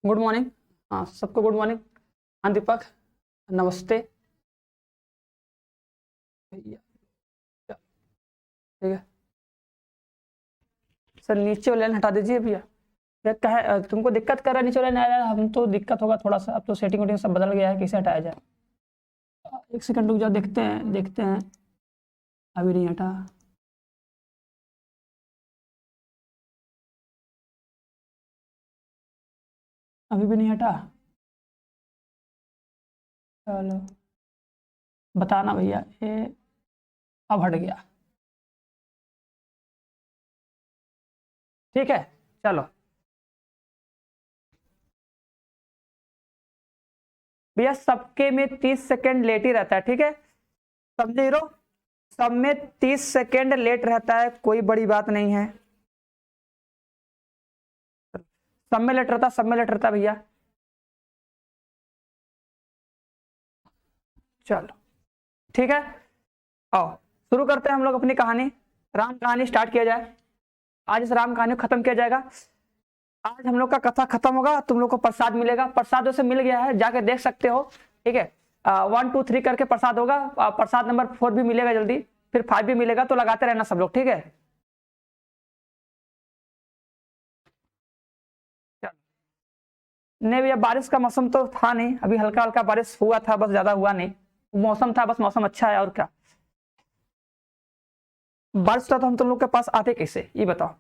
Good morning. हाँ, सबको good morning. हाँ दीपक, नमस्ते भैया। ठीक है सर, नीचे वाले लाइन हटा दीजिए भैया। भैया कहे तुमको दिक्कत कर रहा है नीचे वाले लाइन? हम तो दिक्कत होगा थोड़ा सा, अब तो सेटिंग वेटिंग सब बदल गया है, कैसे हटाया जाए? एक सेकंड रुक जाओ, देखते हैं देखते हैं। अभी नहीं हटा। अभी भी नहीं हटा। चलो बताना भैया, ये अब हट गया। ठीक है चलो भैया, सबके में 30 सेकेंड लेट ही रहता है, ठीक है? समझे हीरो? सब में 30 सेकेंड लेट रहता है, कोई बड़ी बात नहीं है। सब में लेट रहता, सब में लेट रहता भैया। चलो ठीक है, आओ शुरू करते हैं हम लोग अपनी कहानी। राम कहानी स्टार्ट किया जाए। आज इस राम कहानी को खत्म किया जाएगा। आज हम लोग का कथा खत्म होगा, तुम लोग को प्रसाद मिलेगा। प्रसाद वैसे मिल गया है, जाके देख सकते हो। ठीक है, 1 2 3 करके प्रसाद होगा। प्रसाद नंबर 4 भी मिलेगा जल्दी, फिर 5 भी मिलेगा, तो लगाते रहना सब लोग, ठीक है? नहीं भैया, बारिश का मौसम तो था नहीं, अभी हल्का हल्का बारिश हुआ था, बस ज्यादा हुआ नहीं। मौसम था बस, मौसम अच्छा है और क्या। बारिश था तो हम तुम लोग के पास आते कैसे, ये बताओ।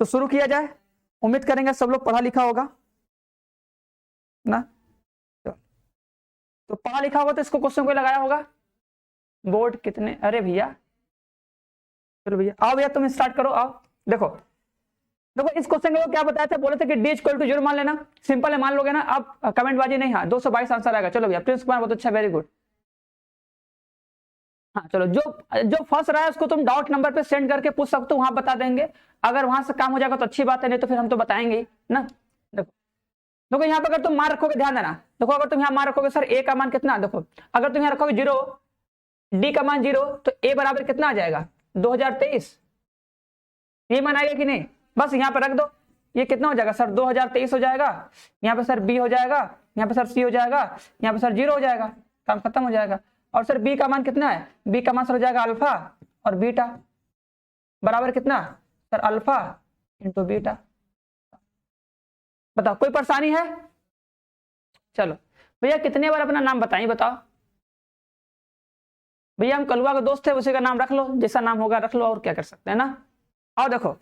तो शुरू किया जाए। उम्मीद करेंगे सब लोग पढ़ा लिखा होगा ना। तो पढ़ा लिखा होगा तो इसको क्वेश्चन को लगाया होगा। बोर्ड कितने, अरे भैया चलो भैया, आओ भैया तुम स्टार्ट करो, आओ। देखो देखो, इस क्वेश्चन को क्या बताया था, बोले थे कि डी इक्वल टू 0 मान लेना। सिंपल है, मान लोगे ना। अब कमेंट बाजी नहीं, हाँ 222 आंसर आएगा। चलो भैया, प्रिंस कुमार बहुत अच्छा, वेरी गुड। हाँ चलो, जो जो फंस रहा है उसको तुम डाउट नंबर पे सेंड करके पूछ सकते हो, वहां बता देंगे। अगर वहां से काम हो जाएगा तो अच्छी बात है, नहीं तो फिर हम तो बताएंगे ही ना। देखो देखो, यहाँ पे अगर तुम मान रखोगे, ध्यान देना। देखो अगर तुम यहाँ मान रखोगे सर ए का मान कितना, देखो अगर तुम यहाँ रखोगे 0, डी का मान 0, तो ए बराबर कितना आ जाएगा? 2023। ये मान आएगा कि नहीं? बस यहाँ पे रख दो। ये कितना हो जाएगा सर? 2023 हो जाएगा। यहाँ पे सर बी हो जाएगा, यहाँ पे सर सी हो जाएगा, यहाँ पे सर 0 हो जाएगा, काम खत्म हो जाएगा। और सर बी का मान कितना है? बी का मान सर हो जाएगा अल्फा और बीटा, बराबर कितना सर? Alpha into beta. बताओ कोई परेशानी है? चलो भैया, कितने बार अपना नाम बताइए, बताओ भैया। हम कलुआ के दोस्त थे, उसी का नाम रख लो, जैसा नाम होगा रख लो, और क्या कर सकते हैं ना। आओ देखो,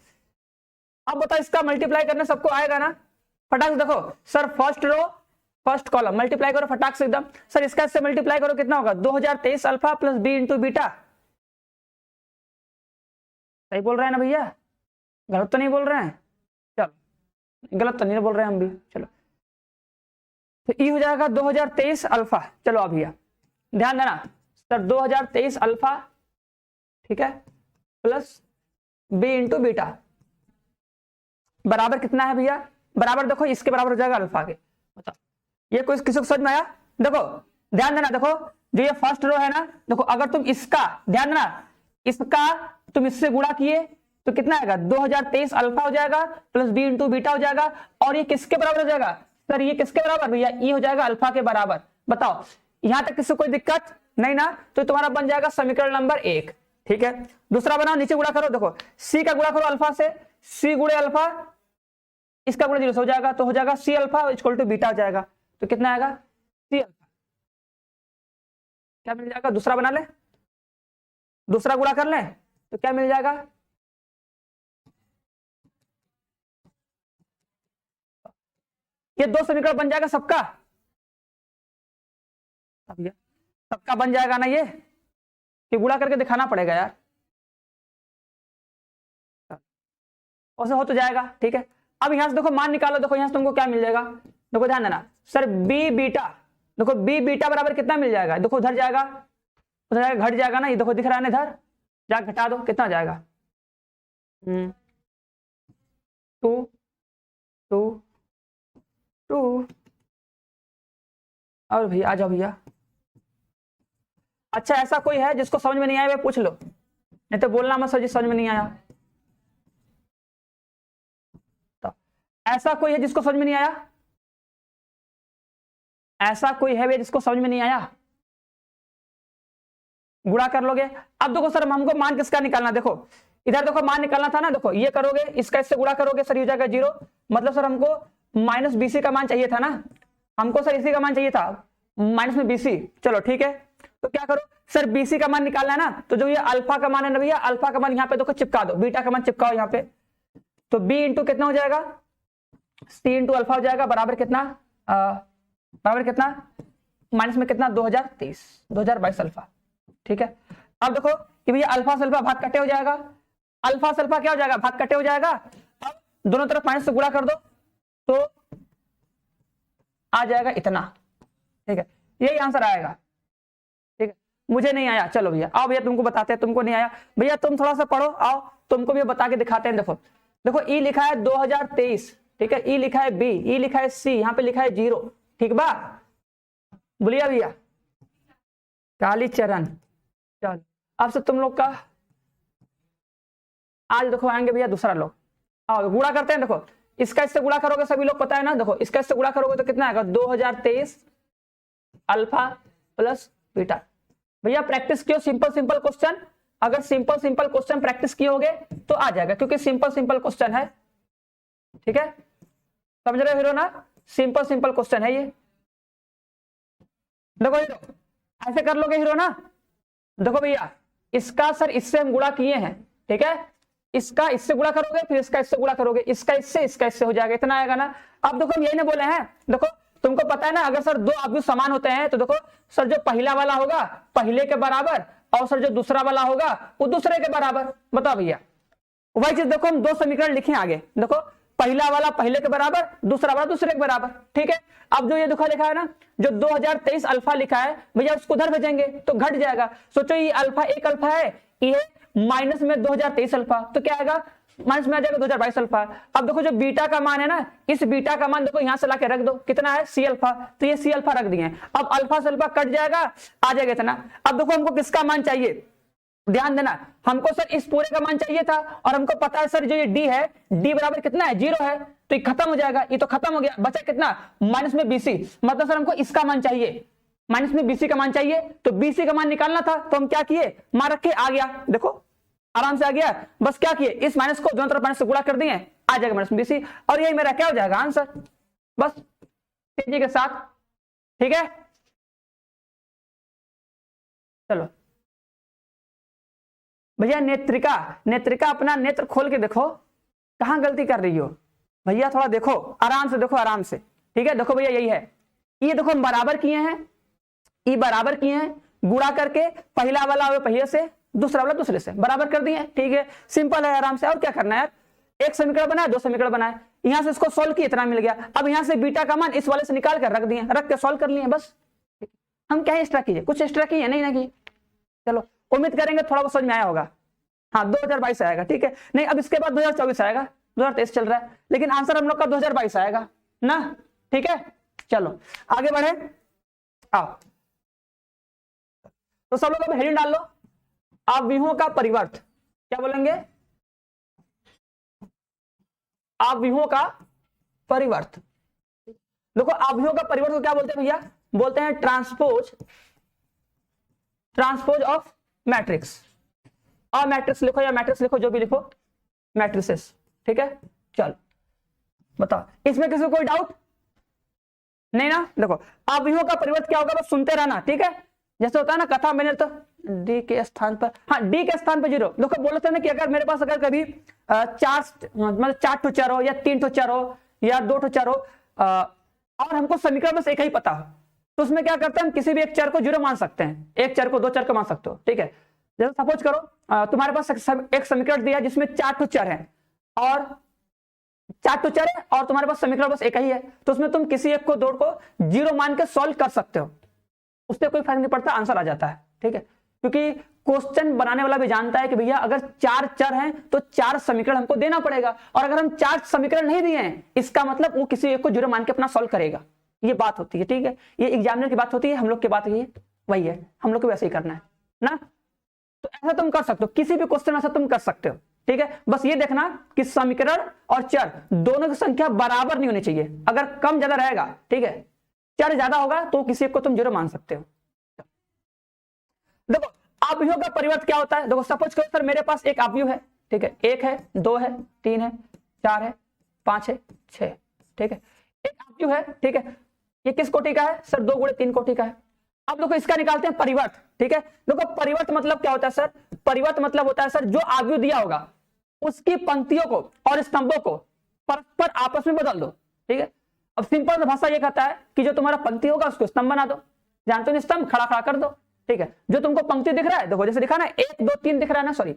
अब बताओ इसका मल्टीप्लाई करना सबको आएगा ना? फटाक से देखो sir, first row first column multiply करो फटाक से एकदम। सर इसका इससे मल्टीप्लाई करो, कितना होगा? 2023 alpha plus B into beta. सही बोल रहे हैं ना भैया? गलत तो नहीं बोल रहे हैं? चलो, गलत तो नहीं बोल रहे हैं हम भी। चलो तो ई हो जाएगा 2023 अल्फा। चलो अब भैया ध्यान देना सर, 2023 अल्फा, ठीक है, प्लस बी इंटू बीटा, बराबर कितना है भैया? बराबर देखो इसके बराबर हो जाएगा अल्फा के। बताओ ये कोई किसी को समझ में आया? देखो ध्यान देना, देखो जो ये फर्स्ट रो है ना, देखो अगर तुम इसका, ध्यान देना, इसका तुम इससे गुणा किए तो कितना आएगा? 2023 अल्फा हो जाएगा प्लस बी इंटू बीटा हो जाएगा। और ये किसके बराबर हो जाएगा सर? ये किसके बराबर भैया? ये हो जाएगा अल्फा के बराबर। बताओ यहां तक किसी को कोई दिक्कत नहीं ना? तो तुम्हारा बन जाएगा समीकरण नंबर 1। ठीक है, दूसरा बनाओ, नीचे गुणा करो। देखो सी का गुणा करो अल्फा से, सी गुणे अल्फा, इसका गुणा 0 से हो जाएगा, तो हो जाएगा C alpha equal to beta हो जाएगा। तो कितना आएगा? C alpha. क्या मिल जाएगा? दूसरा बना ले, दूसरा गुणा कर ले, तो क्या मिल जाएगा? ये 2 समीकरण बन जाएगा सबका। अब ये सबका बन जाएगा ना ये? कि गुणा करके दिखाना पड़ेगा यार? ऐसे हो तो जाएगा, ठीक है। अब यहां से देखो मान निकालो, देखो यहां से तुमको क्या मिल जाएगा? देखो ध्यान देना सर, बी बीटा, देखो बी बीटा बराबर कितना मिल जाएगा? देखो उधर जाएगा, उधर जाएगा, घट जाएगा ना, ये देखो दिख रहा है ना, इधर जा घटा दो, कितना जाएगा? 2 2 2। और भैया आ जाओ भैया। अच्छा ऐसा कोई है जिसको समझ में नहीं आया, वे पूछ लो, नहीं तो बोलना मत सर जी समझ में नहीं आया। ऐसा कोई है जिसको समझ में नहीं आया? ऐसा कोई है भैया जिसको समझ में नहीं आया? गुणा कर लोगे। अब देखो सर हमको मान किसका निकालना, देखो इधर देखो मान निकालना था ना, देखो ये करोगे इसका इससे गुणा करोगे सर, ये हो जाएगा 0। मतलब सर हमको माइनस बीसी का मान चाहिए था ना, हमको सर इसी का मान चाहिए था, माइनस में बीसी। चलो ठीक है, तो क्या करो सर, बीसी का मान निकालना है ना, तो जो ये अल्फा का मान है ना भैया, अल्फा का मान यहाँ पे देखो चिपका दो, बीटा का मान चिपकाओ यहाँ पे, तो बी इंटू कितना हो जाएगा, सी इंटू अल्फा हो जाएगा, बराबर कितना, बराबर कितना, माइनस में कितना 2023 अल्फा। ठीक है, अब देखो कि भैया अल्फा से अल्फा भाग कटे हो जाएगा, अल्फा से अल्फा क्या हो जाएगा, भाग कटे हो जाएगा। अब दोनों तरफ माइनस से गुणा कर दो तो आ जाएगा इतना। ठीक है, यही आंसर आएगा। ठीक है, मुझे नहीं आया, चलो भैया आओ भैया तुमको बताते हैं, तुमको नहीं आया भैया तुम थोड़ा सा पढ़ो, आओ तुमको भी बता के दिखाते हैं। देखो देखो ई लिखा है 2023, ठीक है, ई लिखा है बी, ई लिखा है सी, यहाँ पे लिखा है 0। ठीक बा, बोलिए भैया काली चरण। चल अब से तुम लोग का आज देखो आएंगे भैया दूसरा लोग, आओ गुणा करते हैं। देखो इसका इससे गुणा करोगे, सभी लोग पता है ना, देखो इसका इससे गुणा करोगे तो कितना आएगा 2023 अल्फा प्लस बीटा। भैया प्रैक्टिस किया सिंपल सिंपल क्वेश्चन, अगर सिंपल सिंपल क्वेश्चन प्रैक्टिस किए होगे तो आ जाएगा, क्योंकि सिंपल सिंपल क्वेश्चन है। ठीक है, समझ रहे हो हीरो ना, सिंपल सिंपल क्वेश्चन है ये। देखो हीरो ऐसे कर लोगे हीरो ना, देखो भैया इसका सर इससे हम गुणा किए हैं, ठीक है, इसका इससे गुणा करोगे, फिर इसका इससे गुणा करोगे, इसका इससे हो जाएगा, इतना आएगा ना। अब देखो हम यही ना बोले हैं, देखो तुमको पता है ना, अगर सर दो आव्यूह समान होते हैं तो देखो सर जो पहला वाला होगा पहले के बराबर, और सर जो दूसरा वाला होगा वो दूसरे के बराबर। बताओ भैया, वही चीज देखो हम दो समीकरण लिखे आगे, देखो पहला वाला पहले के बराबर, दूसरा वाला दूसरे के बराबर। ठीक है, अब जो ये देखो लिखा है ना, जो 2023 अल्फा लिखा है भैया उसको उधर भेजेंगे तो घट जाएगा। सोचो ये अल्फा एक अल्फा है, ये माइनस में 2023 अल्फा, तो क्या आएगा माइनस में आ जाएगा 2022 अल्फा। अब देखो जो बीटा का मान है ना, इस बीटा का मान देखो यहां से लाके रख दो, कितना है सी अल्फा, तो ये सी अल्फा रख दिए। अब अल्फा से अल्फा कट जाएगा, आ जाएगा इतना। अब देखो हमको किसका मान चाहिए, ध्यान देना, हमको सर इस पूरे का मान चाहिए था, और हमको पता है सर जो ये डी है, डी बराबर कितना है 0 है, तो ये खत्म हो जाएगा, ये तो खत्म हो गया, बचा कितना माइनस में बीसी। मतलब सर हमको इसका मान चाहिए, माइनस में बीसी का मान चाहिए, तो बीसी का मान निकालना था, तो हम क्या किए मान रखे, आ गया, देखो आराम से आ गया। बस क्या किए, इस माइनस को दोनों तरफ माइनस से गुणा कर दिए, आ जाएगा माइनस में बीसी, और यही मेरा क्या हो जाएगा आंसर, बस तेजी के साथ। ठीक है, चलो भैया नेत्रिका, नेत्रिका अपना नेत्र खोल के देखो कहां गलती कर रही हो भैया, थोड़ा देखो आराम से, देखो आराम से। ठीक है, देखो भैया यही है, ये देखो हम बराबर किए हैं, ये बराबर किए हैं, गुणा करके पहला वाला पहले से, दूसरा वाला दूसरे से बराबर कर दिए। ठीक है, सिंपल है, आराम से। और क्या करना है यार, एक समीकरण बनाए, दो समीकरण बनाए, यहां से इसको सोल्व किए, इतना मिल गया। अब यहां से बीटा का मान इस वाले से निकाल कर रख दिए, रख के सोल्व कर लिए बस। हम क्या एक्स्ट्रा किए, कुछ एक्स्ट्रा किए नहीं ना किए। चलो उम्मीद करेंगे थोड़ा बहुत समझ में आया होगा। हाँ 2022 आएगा, ठीक है, नहीं अब इसके बाद 2024 आएगा, 2023 चल रहा है, लेकिन आंसर हम लोग का 2022 आएगा ना। ठीक है, चलो आगे बढ़े, आओ तो सब लोग अब हेडिंग डाल लो, आव्यूहों का परिवर्त, क्या बोलेंगे, आव्यूहों का परिवर्त। देखो आव्यूहों का परिवर्त को क्या बोलते हैं भैया, बोलते हैं ट्रांसपोज, ट्रांसपोज ऑफ मैट्रिक्स। और मैट्रिक्स लिखो या मैट्रिक्स लिखो, जो भी लिखो, मैट्रिसेस। ठीक है, चल बताओ इसमें किसी को कोई डाउट नहीं ना। देखो आव्यूहों का परिवर्त क्या होगा, बस सुनते रहना। ठीक है, जैसे होता है ना कथा मैंने तो डी के स्थान पर, हाँ डी के स्थान पर 0। देखो बोले थे ना कि अगर मेरे पास अगर कभी मतलब 4 ठो चर हो, या 3 ठो चर हो, या 2 ठो चर हो, और हमको समीकरण बस एक ही पता हो, तो उसमें क्या करते हैं हम किसी भी एक चर को 0 मान सकते हैं, एक चर को 2 चर को मान सकते हो। ठीक है, जैसे सपोज करो तुम्हारे पास एक समीकरण दिया जिसमें 4 ठो चर है, और 4 ठो चर है, और तुम्हारे पास समीकरण बस एक ही है, तो उसमें तुम किसी एक को 2 को 0 मान के सॉल्व कर सकते हो, उससे कोई फर्क नहीं पड़ता, आंसर आ जाता है। ठीक है, क्योंकि क्वेश्चन बनाने वाला भी जानता है कि भैया अगर 4 चर हैं तो 4 समीकरण हमको देना पड़ेगा, और अगर हम 4 समीकरण नहीं दिए हैं इसका मतलब वो किसी एक को 0 मान के अपना सॉल्व करेगा, ये बात होती है। ठीक है, ये एग्जामिनर की बात होती है, हम लोग की बात वही है, हम लोग को वैसे ही करना है ना। तो ऐसा तुम कर सकते हो, किसी भी क्वेश्चन में ऐसा तुम कर सकते हो, ठीक है। बस ये देखना कि समीकरण और चर दोनों की संख्या बराबर नहीं होनी चाहिए। अगर कम ज्यादा रहेगा, ठीक है, चर ज्यादा होगा तो किसी को तुम जीरो मान सकते हो। देखो अवयव का परिवर्त क्या होता है, देखो सपोज करो सर मेरे पास एक अवयव है, ठीक है, 1 है, 2 है, 3 है, 4 है, 5 है, 6, ठीक है, एक अवयव है, ठीक है। ये किस कोटि का है सर? 2 गुणे 3 कोटि का है। अब देखो इसका निकालते हैं परिवर्त, ठीक है। देखो परिवर्त मतलब क्या होता है सर? परिवर्त मतलब होता है सर जो अवयव दिया होगा उसकी पंक्तियों को और स्तंभों को परस्पर आपस में बदल दो, ठीक है। अब सिंपल भाषा ये कहता है कि जो तुम्हारा पंक्ति होगा उसको स्तंभ बना दो, जानते हो, स्तंभ खड़ा खड़ा कर दो, ठीक है। जो तुमको पंक्ति दिख रहा है, देखो जैसे दिखा ना 1 2 3 दिख रहा है ना, सॉरी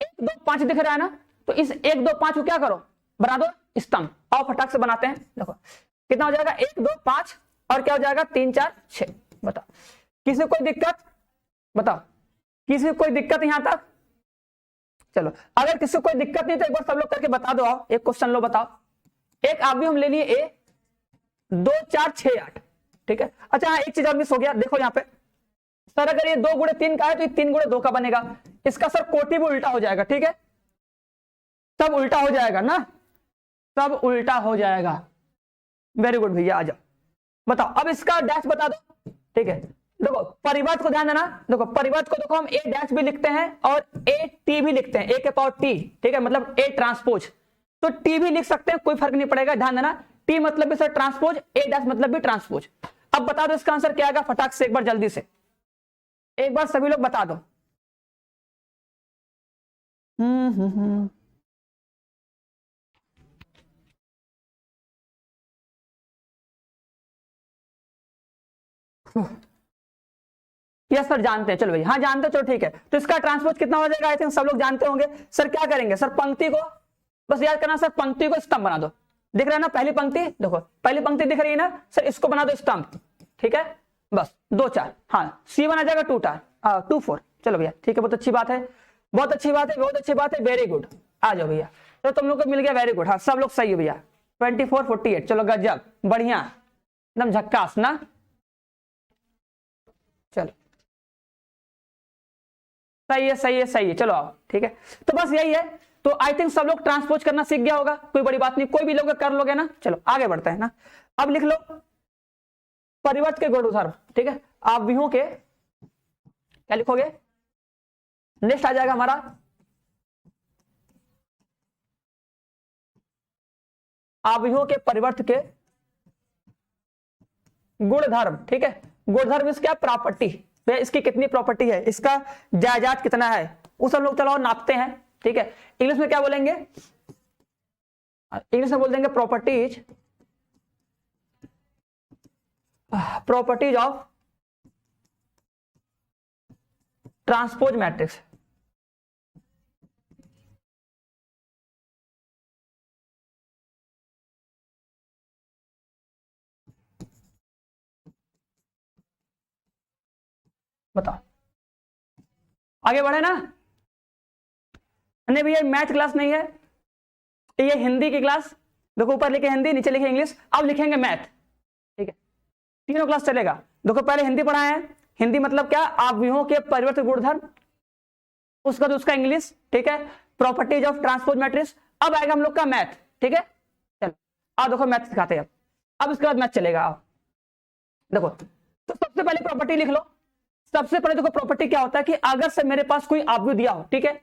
1 2 5 दिख रहा है ना, तो इस 1 2 5 को क्या करो, बना दो स्तंभ। और फटाक से बनाते हैं, देखो कितना हो जाएगा 1 2 5 और क्या हो जाएगा 3 4 6। बताओ किसी को कोई दिक्कत? बताओ किसी को कोई दिक्कत यहां तक? चलो अगर किसी को कोई दिक्कत नहीं तो एक बार सब लोग करके बता दो। आओ एक क्वेश्चन लो, बताओ। एक अवयव हम ले लिए ए, 2 4 6 8, ठीक है। अच्छा एक चीज और मिस हो गया, देखो यहाँ पे सर अगर ये 2 गुणे 3 का है तो ये 3 गुणे 2 का बनेगा। इसका सर कोटि भी उल्टा हो जाएगा, ठीक है, सब उल्टा हो जाएगा ना, सब उल्टा हो जाएगा। वेरी गुड भैया, आ जाओ बताओ। अब इसका डैश बता दो, ठीक है। देखो परिवर्त को ध्यान देना, देखो परिवर्त को देखो हम ए डैश भी लिखते हैं और ए टी भी लिखते हैं, ए के पावर टी, ठीक है, मतलब ए ट्रांसपोज। तो टी भी लिख सकते हैं, कोई फर्क नहीं पड़ेगा, ध्यान देना। टी मतलब भी सर ट्रांसपोज, ए डैश मतलब भी ट्रांसपोज। अब बता दो इसका आंसर क्या आएगा, फटाक से एक बार जल्दी से, एक बार सभी लोग बता दो। यस सर जानते हैं, चलो भाई हाँ जानते हो, चलो ठीक है। तो इसका ट्रांसपोज कितना हो जाएगा? आई थिंक सब लोग जानते होंगे। सर क्या करेंगे सर, पंक्ति को बस याद करना सर, पंक्ति को स्तंभ बना दो। दिख रहा है ना पहली पंक्ति, देखो पहली पंक्ति दिख रही है ना सर, इसको बना दो स्तंभ, ठीक है। बस 2 4, हाँ सी बना जाएगा 2 2 4। चलो भैया ठीक है, बहुत अच्छी बात है, बहुत अच्छी बात है, बहुत अच्छी बात है, वेरी गुड। आ जाओ भैया, तो तुम लोग को मिल गया, वेरी गुड। हाँ सब लोग सही है भैया, 24 48। चलो गजब, बढ़िया, एकदम झक्कास ना। चलो सही है, सही है, सही है, चलो आओ, ठीक है। तो बस यही है। तो आई थिंक सब लोग ट्रांसपोज करना सीख गया होगा, कोई बड़ी बात नहीं, कोई भी लोग कर लोगे ना। चलो आगे बढ़ते हैं ना। अब लिख लो परिवर्त के गुणधर्म, ठीक है। अवयवों के क्या लिखोगे? नेक्स्ट आ जाएगा हमारा अवयवों के परिवर्त के गुणधर्म, ठीक है। गुणधर्म इसका प्रॉपर्टी, इसकी कितनी प्रॉपर्टी है, इसका जायदाद कितना है, उस हम लोग चलो नापते हैं, ठीक है। इंग्लिश में क्या बोलेंगे? इंग्लिश में बोल देंगे properties, properties of transpose matrix. बताओ आगे बढ़े ना। नहीं भैया मैथ क्लास नहीं है, ये हिंदी की क्लास। देखो ऊपर लिखे हिंदी, नीचे लिखे इंग्लिश, अब लिखेंगे मैथ, ठीक है। तीनों क्लास चलेगा। देखो पहले हिंदी पढ़ाए हैं, हिंदी मतलब क्या, अवयवों के परिवर्त गुणधर्म, उसका तो उसका इंग्लिश, ठीक है, प्रॉपर्टीज ऑफ ट्रांसपोज मैट्रिक्स। अब आएगा हम लोग का मैथ, ठीक है। चलो अब देखो मैथ सिखाते हैं, अब इसके बाद मैथ चलेगा। आओ देखो, तो सबसे पहले प्रॉपर्टी लिख लो। सबसे पहले देखो प्रॉपर्टी क्या होता है कि अगर सर मेरे पास कोई अवयव दिया हो, ठीक है,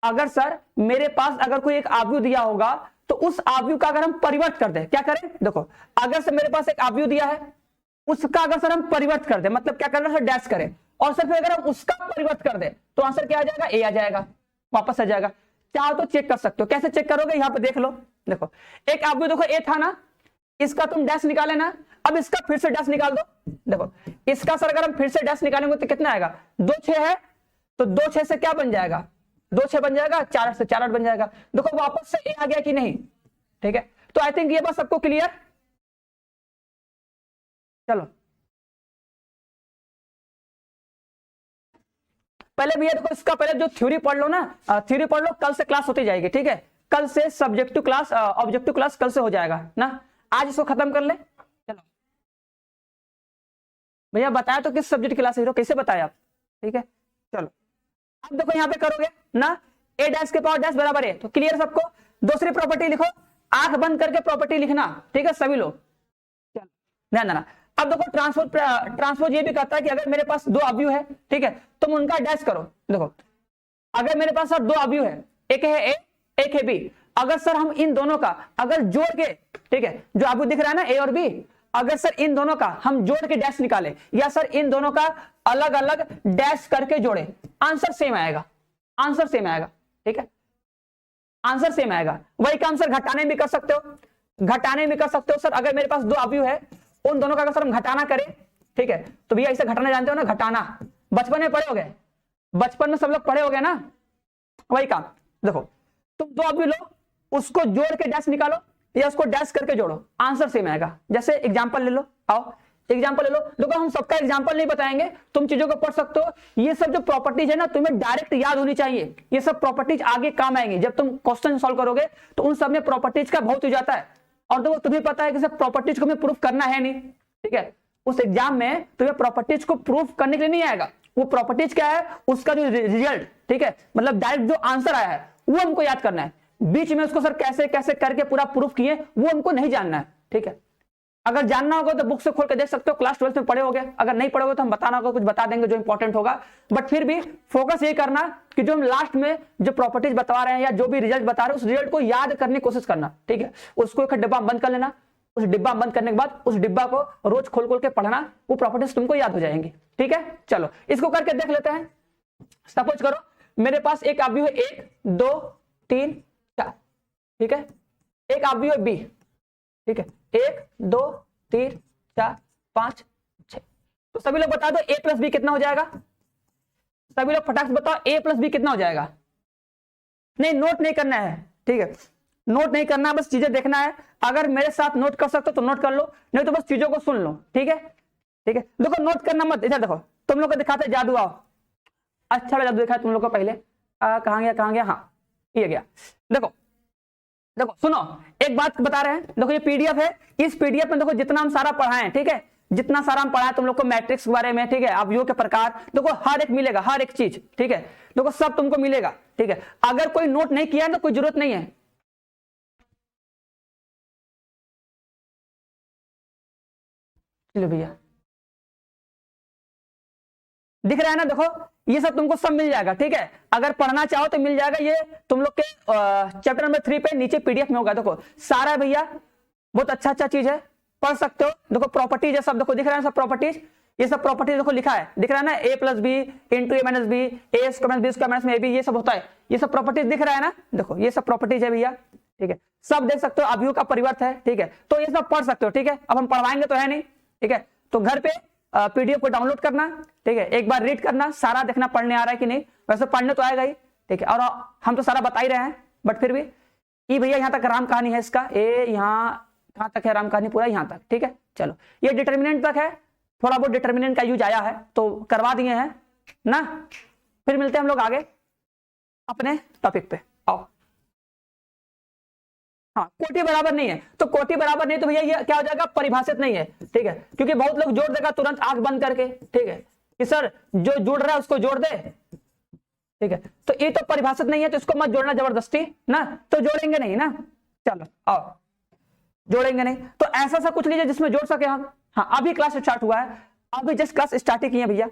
अगर सर मेरे पास अगर कोई एक अवयव दिया होगा तो उस अवयव का अगर हम परिवर्त कर दें, क्या करें? देखो अगर सर मेरे पास एक अवयव दिया है, उसका अगर सर हम परिवर्त कर दें, मतलब क्या करना सर, डैश करें, और सर फिर अगर हम उसका परिवर्त कर दें तो आंसर क्या आ जाएगा? ए आ जाएगा, वापस आ जाएगा। चाहो तो चेक कर सकते हो, कैसे चेक करोगे? यहाँ पे देख लो, देखो एक अवयव देखो ए था ना, इसका तुम डैश निकाले ना, अब इसका फिर से डैश निकाल दो। देखो इसका सर अगर हम फिर से डैश निकालेंगे तो कितना आएगा? 2 6 है, तो 2 6 से क्या बन जाएगा? 2 6 बन जाएगा, 4 8 से 4 8 बन जाएगा। देखो वापस से ए आ गया कि नहीं, ठीक है। तो आई थिंक ये बात सबको क्लियर। चलो पहले भैया देखो इसका पहले जो थ्योरी पढ़ लो ना, थ्योरी पढ़ लो, कल से क्लास होती जाएगी, ठीक है। कल से सब्जेक्टिव क्लास, ऑब्जेक्टिव क्लास कल से हो जाएगा ना, आज इसको खत्म कर ले। चलो भैया बताया तो किस सब्जेक्ट क्लास हीरो, कैसे बताया आप, ठीक है। चलो अब देखो यहाँ पे करोगे ना, ए डैश के पावर डैश बराबर है, तो क्लियर सबको। दूसरी प्रॉपर्टी लिखो, आंख बंद करके प्रॉपर्टी लिखना, ठीक है सभी लोग, ध्यान देना। अब देखो ट्रांसपोज ये भी कहता है कि अगर मेरे पास दो अवयव है, ठीक है, तुम उनका डैश करो। देखो अगर मेरे पास सर दो अवयव है, एक है ए एक है बी, अगर सर हम इन दोनों का अगर जोड़ के, ठीक है, जो अवयव दिख रहा है ना ए और बी, अगर सर इन दोनों का हम जोड़ के डैश निकाले, या सर इन दोनों का अलग अलग डैश करके जोड़े, आंसर सेम आएगा, आंसर सेम आएगा, ठीक है, आंसर सेम आएगा। वही काम सर घटाने भी कर सकते हो, घटाने भी कर सकते हो सर। अगर मेरे पास दो अवयव है, उन दोनों का अगर सर हम घटाना करें, ठीक है, तो भैया इसे घटाना जानते हो ना, घटाना बचपन में पढ़े होगे, बचपन में सब लोग पढ़े होगे ना, वही काम। देखो तुम दो अवयव लो, उसको जोड़ के डैश निकालो या उसको डैश करके जोड़ो, आंसर सेम आएगा। जैसे एग्जांपल ले लो, आओ एग्जांपल ले लो। देखो हम सबका एग्जांपल नहीं बताएंगे, तुम चीजों को पढ़ सकते हो। ये सब जो प्रॉपर्टीज है ना, तुम्हें डायरेक्ट याद होनी चाहिए। ये सब प्रॉपर्टीज आगे काम आएंगी, जब तुम क्वेश्चन सॉल्व करोगे तो उन सब में प्रॉपर्टीज का बहुत हो जाता है। और देखो तुम्हें पता है कि सब प्रॉपर्टीज को हमें प्रूफ करना है नहीं, ठीक है, उस एग्जाम में तुम्हें प्रॉपर्टीज को प्रूफ करने के लिए नहीं आएगा। वो प्रॉपर्टीज क्या है, उसका जो रिजल्ट, ठीक है, मतलब डायरेक्ट जो आंसर आया है वो हमको याद करना है। बीच में उसको सर कैसे कैसे करके पूरा प्रूफ किए वो हमको नहीं जानना है, ठीक है। अगर जानना होगा तो बुक से खोल के देख सकते हो, क्लास 12 में पढ़े होगे। अगर नहीं पढ़ोगे तो हम बताना होगा, कुछ बता देंगे जो इंपॉर्टेंट होगा। बट फिर भी फोकस ये करना कि जो हम लास्ट में जो प्रॉपर्टीज बता रहे हैं या जो भी रिजल्ट बता रहे हैं, उस रिजल्ट को याद करने की कोशिश करना, ठीक है। उसको एक डिब्बा बंद कर लेना, उस डिब्बा बंद करने के बाद उस डिब्बा को रोज खोल खोल के पढ़ना, वो प्रॉपर्टीज तुमको याद हो जाएंगी, ठीक है। चलो इसको करके देख लेते हैं। सपोज करो मेरे पास एक अवयव है 1 2 3 4, ठीक है, एक अवयव है बी, ठीक है, 1 2 3 4 5 6। तो सभी लोग बता दो a प्लस बी कितना हो जाएगा। सभी लोग फटाक से बताओ a प्लस बी कितना हो जाएगा। नहीं नोट नहीं करना है, ठीक है, नोट नहीं करना, बस चीजें देखना है। अगर मेरे साथ नोट कर सकते हो तो नोट कर लो, नहीं तो बस चीजों को सुन लो, ठीक है, ठीक है। देखो नोट करना मत, इधर देखो, तुम लोग को दिखाते जादू। आओ, अच्छा जादू दिखा तुम लोग को पहले, कहां गया कहां गया, हाँ ये गया। देखो देखो सुनो, एक बात बता रहे हैं। देखो ये पीडीएफ है, इस पीडीएफ में देखो जितना हम सारा पढ़ाएं, ठीक है, जितना सारा हम पढ़ाएं तुम लोग को मैट्रिक्स के बारे में, ठीक है, अवयवों के प्रकार, देखो हर एक मिलेगा, हर एक चीज, ठीक है, देखो सब तुमको मिलेगा, ठीक है। अगर कोई नोट नहीं किया तो कोई जरूरत नहीं है। चलो भैया दिख रहा है ना, देखो ये सब तुमको सब मिल जाएगा, ठीक है। अगर पढ़ना चाहो तो मिल जाएगा, ये तुम लोग के चैप्टर नंबर 3 पे नीचे पीडीएफ में होगा। देखो सारा भैया बहुत अच्छा चीज है, पढ़ सकते हो। देखो प्रॉपर्टीज है सब, देखो दिख रहा है सब प्रॉपर्टीज, ये सब प्रॉपर्टीज देखो लिखा है, दिख रहा है ना, a plus B into A minus B, A square minus B square minus में ए बी, ये सब होता है। ये सब प्रॉपर्टीज दिख रहा है ना, देखो ये सब प्रॉपर्टीज है भैया, ठीक है, सब देख सकते हो। अवयव का परिवर्त है, ठीक है, तो ये सब पढ़ सकते हो, ठीक है। अब हम पढ़वाएंगे तो है नहीं, ठीक है, तो घर पे पीडीएफ को डाउनलोड करना, ठीक है, एक बार रीड करना, सारा देखना पढ़ने आ रहा है कि नहीं। वैसे पढ़ने तो आएगा ही, ठीक है, और हम तो सारा बता ही रहे हैं, बट फिर भी ये भैया यहाँ तक राम कहानी है इसका, ए यहाँ कहाँ तक है राम कहानी, पूरा यहाँ तक, ठीक है। चलो ये डिटर्मिनेंट तक है, थोड़ा बहुत डिटर्मिनेंट का यूज आया है तो करवा दिए हैं ना। फिर मिलते हैं हम लोग आगे अपने टॉपिक पे। आओ, हाँ कोटि बराबर नहीं है, तो कोटि बराबर नहीं तो भैया ये क्या हो जाएगा, परिभाषित नहीं है, ठीक है, क्योंकि बहुत लोग जोड़ देगा तुरंत आंख बंद करके, ठीक है, कि सर जो जुड़ रहा है उसको जोड़ दे, ठीक है, तो ये तो परिभाषित नहीं है, तो इसको मत जोड़ना जबरदस्ती ना, तो जोड़ेंगे नहीं ना। चलो आओ, जोड़ेंगे नहीं, तो ऐसा सा कुछ लीजिए जिसमें जोड़ सके हम। हाँ अभी क्लास स्टार्ट हुआ है, अभी जस्ट क्लास स्टार्ट ही की है भैया,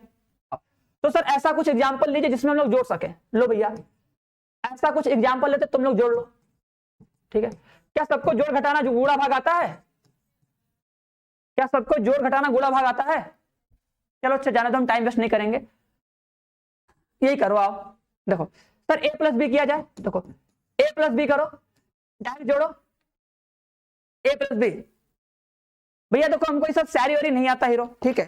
तो सर ऐसा कुछ एग्जाम्पल लीजिए जिसमें हम लोग जोड़ सके। लो भैया ऐसा कुछ एग्जाम्पल लेते तुम लोग जोड़ लो, ठीक है। क्या सबको जोड़ घटाना जो गुणा भाग आता है, क्या सबको जोड़ घटाना गुणा भाग आता है। चलो अच्छा जाने दो, हम टाइम वेस्ट नहीं करेंगे, यही करो आओ। देखो सर a प्लस बी किया जाए, देखो a प्लस बी करो, डायरेक्ट जोड़ो a प्लस बी। भैया देखो हमको ये सब शायरी वारी नहीं आता हीरो, ठीक है,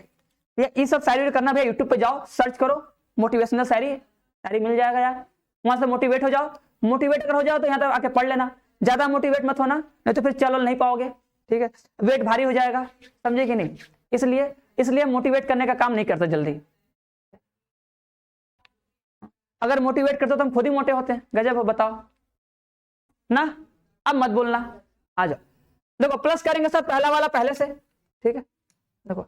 ये सब शायरी करना भैया यूट्यूब पे जाओ, सर्च करो मोटिवेशनल शायरी मिल जाएगा यार, वहां से मोटिवेट हो जाओ। मोटिवेट अगर हो जाओ तो यहाँ तक आके पढ़ लेना, ज्यादा मोटिवेट मत होना, नहीं तो फिर चलो नहीं पाओगे, ठीक है, वेट भारी हो जाएगा, समझे कि नहीं। इसलिए मोटिवेट करने का काम नहीं करते जल्दी, अगर मोटिवेट करते तो हम खुद ही मोटे होते हैं। गजब हो, बताओ ना, अब मत बोलना, आ जाओ। देखो प्लस करेंगे सर पहला वाला पहले से, ठीक है, देखो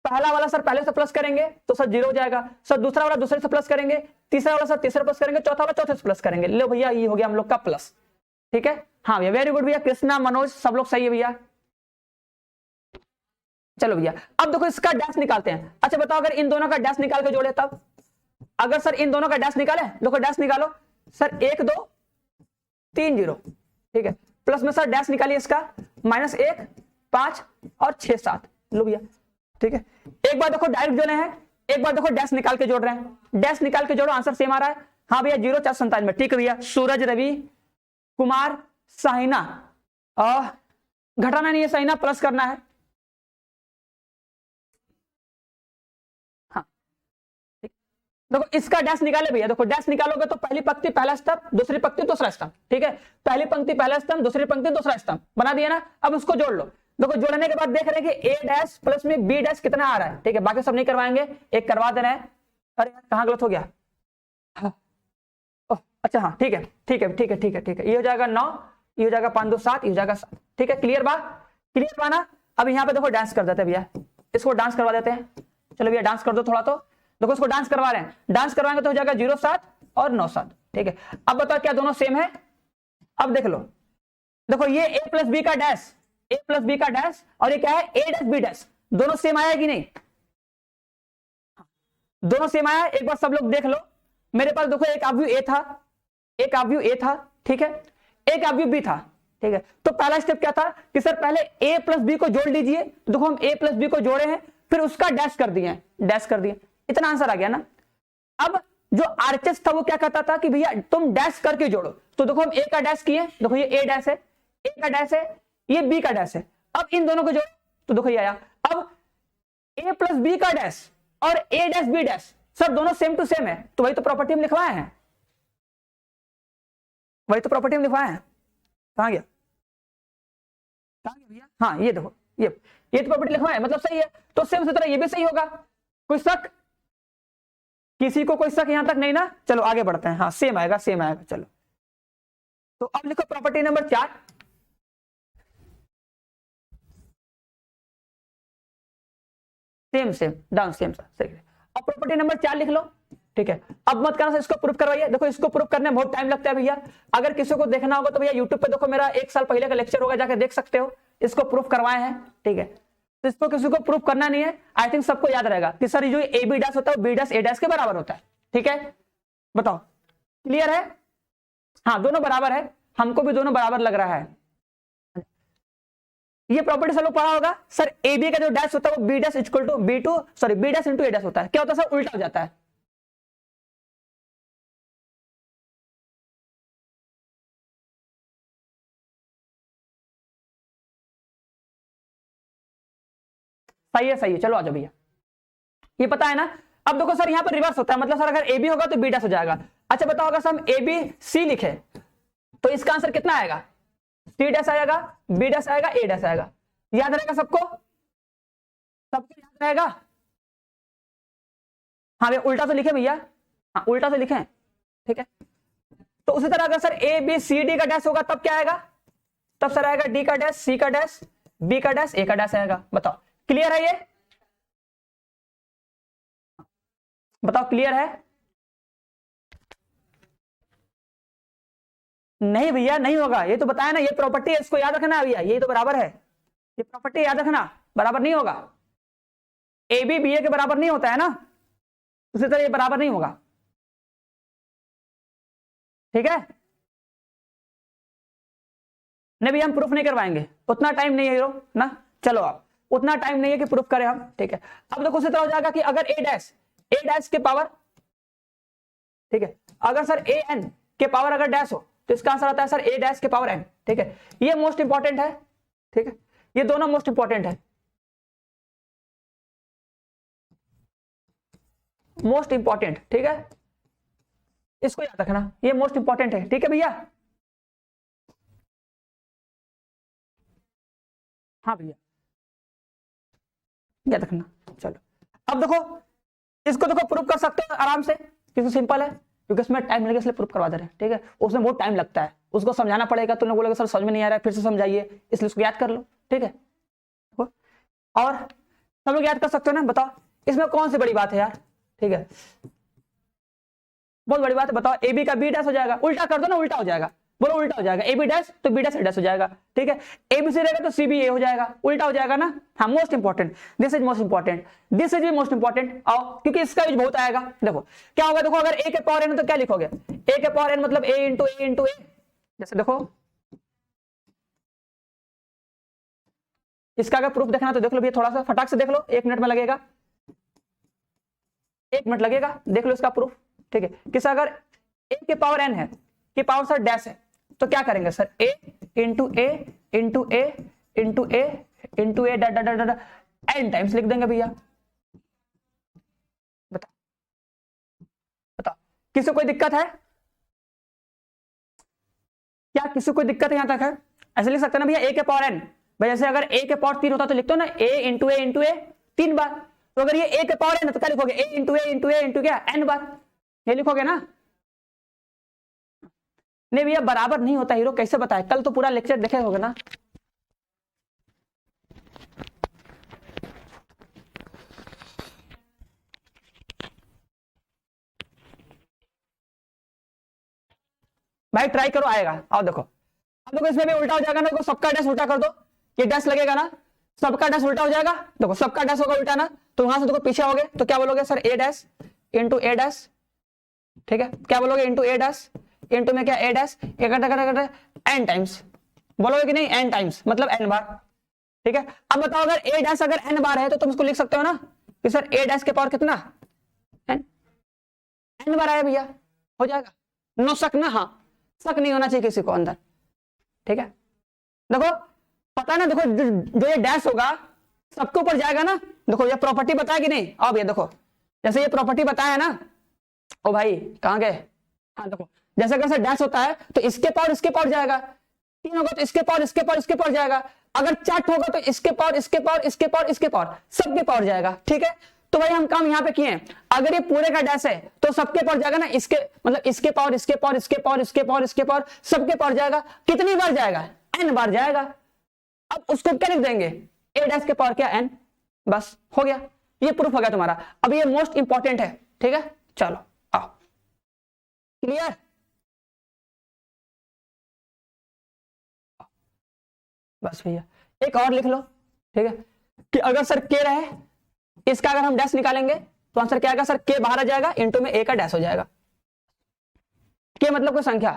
पहला वाला सर पहले से प्लस करेंगे तो सर 0 हो जाएगा, सर दूसरा वाला दूसरे से प्लस करेंगे, तीसरा वाला सर तीसरे प्लस करेंगे, चौथा वाला चौथे से प्लस करेंगे। लो भैया ये हो गया हम लोग का प्लस। ठीक है, हाँ भैया वेरी गुड भैया, कृष्णा मनोज सब लोग सही है भैया। चलो भैया अब देखो इसका डैश निकालते हैं। अच्छा बताओ अगर इन दोनों का डैश निकाल के जोड़े तब, अगर सर इन दोनों का डैश निकाले, देखो डैश निकालो सर 1 2 3 0। ठीक है, प्लस में सर डैश निकालिए इसका -1 5 और 6 7। लो भैया ठीक है, एक बार देखो डायरेक्ट जोड़े हैं, एक बार देखो डैश निकाल के जोड़ रहे हैं, डैश निकाल के जोड़ो आंसर सेम आ रहा है। हाँ भैया 0 4 97। ठीक है भैया, सूरज रवि कुमार साहिना, घटाना नहीं है साहिना, प्लस करना है। हाँ देखो इसका डैश निकाले भैया, देखो डैश निकालोगे तो पहली पंक्ति पहला स्तंभ, दूसरी पंक्ति दूसरा स्तंभ। ठीक है, पहली पंक्ति पहला स्तंभ, दूसरी पंक्ति दूसरा स्तंभ बना दिया ना। अब उसको जोड़ लो, देखो जोड़ने के बाद देख रहे हैं कि a डैश प्लस में b डैश कितना आ रहा है। ठीक है, बाकी सब नहीं करवाएंगे, एक करवा दे रहे हैं। अरे कहां गलत हो गया? हाँ अच्छा हाँ ठीक है ठीक है ठीक है ठीक है ठीक है, ये हो जाएगा 9, ये हो जाएगा 5 2 7, ये हो जाएगा 7। ठीक है, क्लियर बा? क्लियर बा ना? अब यहाँ पे देखो डांस कर देते हैं भैया, इसको डांस करवा देते हैं। चलो भैया डांस कर दो थोड़ा, तो देखो इसको डांस करवा रहे हैं, डांस करवाएंगे तो हो जाएगा 0 7 और 9 7। ठीक है, अब बताओ क्या दोनों सेम है? अब देख लो, देखो ये a प्लस बी का डैश, a प्लस बी का डैश और ये क्या है a डैश b डैश, दोनों सेम आया कि नहीं? दोनों सेम आया। एक बार सब लोग देख लो, मेरे पास देखो एक अवयव a था, एक अवयव a था। ठीक है, एक अवयव b था। ठीक है, तो पहला स्टेप क्या था कि सर पहले a प्लस बी को जोड़ लीजिए। देखो हम a प्लस बी को जोड़े हैं, फिर उसका डैश कर दिए, डैश कर दिए, इतना आंसर आ गया ना। अब जो आरएचएस था वो क्या कहता था कि भैया तुम डैश करके जोड़ो, तो देखो हम a का डैश किए, देखो ये a डैश है, a का डैश है, ये b का डैश है। अब इन दोनों को जोड़ो तो देखो ये आया। अब a प्लस बी का डैश और a dash b dash sir दोनों सेम टू सेम है, तो वही तो प्रॉपर्टी हम लिखवाए हैं, वही तो प्रॉपर्टी हम लिखवाए हैं। कहां गया? कहां गया भैया? हाँ ये देखो, ये तो प्रॉपर्टी लिखवाए, मतलब सही है। तो सेम से तरह ये भी सही होगा, कोई शक? किसी को कोई शक यहां तक नहीं ना? चलो आगे बढ़ते हैं। हाँ सेम आएगा, सेम आएगा। चलो तो अब लिखो property number 4। Same same down same सही है। अब प्रॉपर्टी नंबर 4 लिख लो। ठीक है, अब मत करना, इसको प्रूफ करवाइए। देखो इसको प्रूफ करने में बहुत टाइम लगता है भैया, अगर किसी को देखना होगा तो भैया यूट्यूब पे देखो मेरा 1 साल पहले का लेक्चर होगा, जाके देख सकते हो, इसको प्रूफ करवाए हैं। ठीक है, तो इसको किसी को प्रूफ करना नहीं है, आई थिंक सबको याद रहेगा कि सर जो ए बी डैश होता है बी डैश ए डैश के बराबर होता है। ठीक है, बताओ क्लियर है? हाँ दोनों बराबर है, हमको भी दोनों बराबर लग रहा है। ये प्रॉपर्टी सब लोग पढ़ा होगा सर, ए बी का जो डैश होता है वो B dash equal to B two sorry B dash into A dash होता है। क्या होता है सर? उल्टा हो जाता है। सही है सही है, चलो आ जाओ भैया, ये पता है ना। अब देखो सर यहाँ पर रिवर्स होता है, मतलब सर अगर ए बी होगा तो बी डैश हो जाएगा। अच्छा बताओ अगर हम ए बी सी लिखे तो इसका आंसर कितना आएगा? सी डैश आएगा, बी डैश आएगा, ए डैश आएगा। याद रहेगा सबको? सबको याद रहेगा? हाँ भैया उल्टा से लिखे भैया, हाँ उल्टा से लिखे। ठीक है, तो उसी तरह अगर sir A B C D का डैश होगा तब क्या आएगा? तब सर आएगा डी का डैश, सी का डैश, बी का डैश, ए का डैश आएगा। बताओ क्लियर है? ये बताओ क्लियर है? नहीं भैया नहीं होगा, ये तो बताया ना, ये प्रॉपर्टी है, इसको याद रखना भैया, ये तो बराबर है, ये प्रॉपर्टी याद रखना, बराबर नहीं होगा। ए बी बी ए के बराबर नहीं होता है ना, उसी तरह ये बराबर नहीं होगा। ठीक है, नहीं भैया हम प्रूफ नहीं करवाएंगे, उतना टाइम नहीं है हीरो ना। चलो आप उतना टाइम नहीं है कि प्रूफ करें हम। ठीक है, अब देखो उसी तरह हो जाएगा कि अगर ए डैश के पावर, ठीक है, अगर सर ए एन के पावर अगर डैश हो तो इसका आंसर आता है सर ए डैश के पावर एन। ठीक है, ये मोस्ट इंपॉर्टेंट है। ठीक है, ये दोनों मोस्ट इंपॉर्टेंट है, मोस्ट इंपॉर्टेंट। ठीक है, इसको याद रखना, ये मोस्ट इंपॉर्टेंट है। ठीक है भैया, हाँ भैया याद रखना। चलो अब देखो इसको देखो प्रूफ कर सकते हो आराम से, क्योंकि सिंपल है, क्योंकि इसमें टाइम लगेगा इसलिए प्रूफ करवा दे रहे हैं। ठीक है, उसमें बहुत टाइम लगता है, उसको समझाना पड़ेगा, तुम लोग बोलोगे सर समझ में नहीं आ रहा है, फिर से समझाइए, इसलिए उसको याद कर लो। ठीक है, और सब लोग याद कर सकते हो ना, बताओ इसमें कौन सी बड़ी बात है यार, ठीक है बहुत बड़ी बात है, बताओ ए बी का बी डैश हो जाएगा, उल्टा कर दो ना, उल्टा हो जाएगा, बोलो उल्टा हो जाएगा, ए बी डैश तो बी डैश ए डैश हो जाएगा, ठीक है ए बी सी रहेगा तो सी बी ए हो जाएगा, उल्टा हो जाएगा ना। हाँ most important, this is most important, this is भी मोस्ट इंपॉर्टेंट, आओ क्योंकि इसका यूज बहुत आएगा। देखो क्या होगा, देखो अगर ए के पावर एन तो क्या लिखोगे, ए के पावर एन मतलब ए इंटू ए इंटू ए, जैसे देखो इसका अगर प्रूफ देखना तो देख लो भैया, थोड़ा सा फटाक से देख लो, 1 मिनट में लगेगा, 1 मिनट लगेगा, देख लो इसका प्रूफ, ठीक है किस अगर ए के पावर एन है कि पावर सर डैश है तो क्या करेंगे sir, A into A into A into A into A N times लिख देंगे भैया। बताओ बताओ किसी को कोई दिक्कत है क्या, किसी को कोई दिक्कत है यहां तक है, ऐसे लिख सकते हैं ना भैया ए के पावर एन, भाई जैसे अगर ए के पावर 3 होता तो लिखते हो ना ए इंटू ए 3 बार, तो अगर ये ए के पावर एन है तो क्या लिखोगे, ए इंटू ए इंटू क्या एन बार, ये लिखोगे ना। नहीं भैया बराबर नहीं होता हीरो, कैसे बताए, कल तो पूरा लेक्चर देखे होगे ना। भाई ट्राई करो आएगा, आओ देखो, अब देखो इसमें भी उल्टा हो जाएगा ना, देखो सबका डैश उल्टा कर दो, ये डैश लगेगा ना, सबका डैश उल्टा हो जाएगा, देखो सबका डैश होगा उल्टा ना, तो वहां से देखो पीछे होगे तो क्या बोलोगे sir A dash into A dash, ठीक है क्या बोलोगे इंटू ए डैश इंटू में क्या ए डैश एन टाइम्स, बोलोगे कि नहीं एन टाइम्स मतलब एन बार, ठीक है। अब बताओ अगर ए डैश अगर एन बार है तो तुम उसको लिख सकते हो ना कि सर ए डैश के पावर कितना एन, एन बार आया भैया, हो जाएगा, नो शक ना, हाँ शक नहीं होना चाहिए किसी को अंदर, ठीक है। देखो पता ना, देखो जो ये डैश होगा सबके ऊपर जाएगा ना, देखो ये प्रॉपर्टी बताया कि नहीं, अब ये देखो जैसे ये प्रॉपर्टी बताया ना, ओ भाई कहां गए, हाँ देखो जैसे अगर डैश होता है तो इसके पावर जाएगा, 3 होगा तो इसके पावर जाएगा, अगर 4 होगा तो इसके पावर सबके पावर जाएगा, ठीक है। तो भाई हम काम यहाँ पे किए, अगर ये पूरे का डैश है तो सबके पावर जाएगा ना, इसके मतलब इसके पावर सबके पावर जाएगा, कितनी बार जाएगा, एन बार जाएगा। अब उसको क्या लिख देंगे, ए डैश के पावर क्या एन, बस हो गया, ये प्रूफ हो गया तुम्हारा। अब ये मोस्ट इंपॉर्टेंट है, ठीक है चलो आओ, क्लियर, बस भैया एक और लिख लो, ठीक है कि अगर सर के रहे, इसका अगर हम डैश निकालेंगे तो आंसर क्या आएगा सर, के बाहर आ जाएगा इंटू में ए का डैश हो जाएगा, के मतलब कोई संख्या,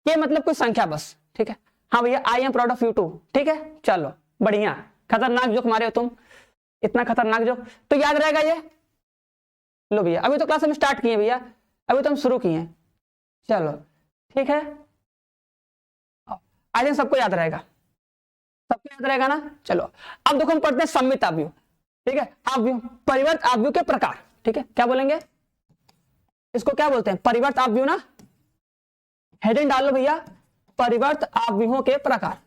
के मतलब कोई संख्या बस, ठीक है। हाँ भैया I am proud of you too, ठीक है चलो बढ़िया, खतरनाक जोक मारे हो तुम, इतना खतरनाक जोक तो याद रहेगा ये, लो भैया अभी तो क्लास हम स्टार्ट किए भैया, अभी तो हम शुरू किए, चलो ठीक है, आई थिंक सबको याद रहेगा, सबको याद रहेगा ना। चलो अब देखो हम पढ़ते हैं सम्मित आव्यूह, ठीक है, आव्यूह परिवर्त आव्यूह के प्रकार, ठीक है क्या बोलेंगे इसको, क्या बोलते हैं परिवर्त आव्यूह ना, हेडिंग डाल लो भैया, परिवर्त आव्यूहों के प्रकार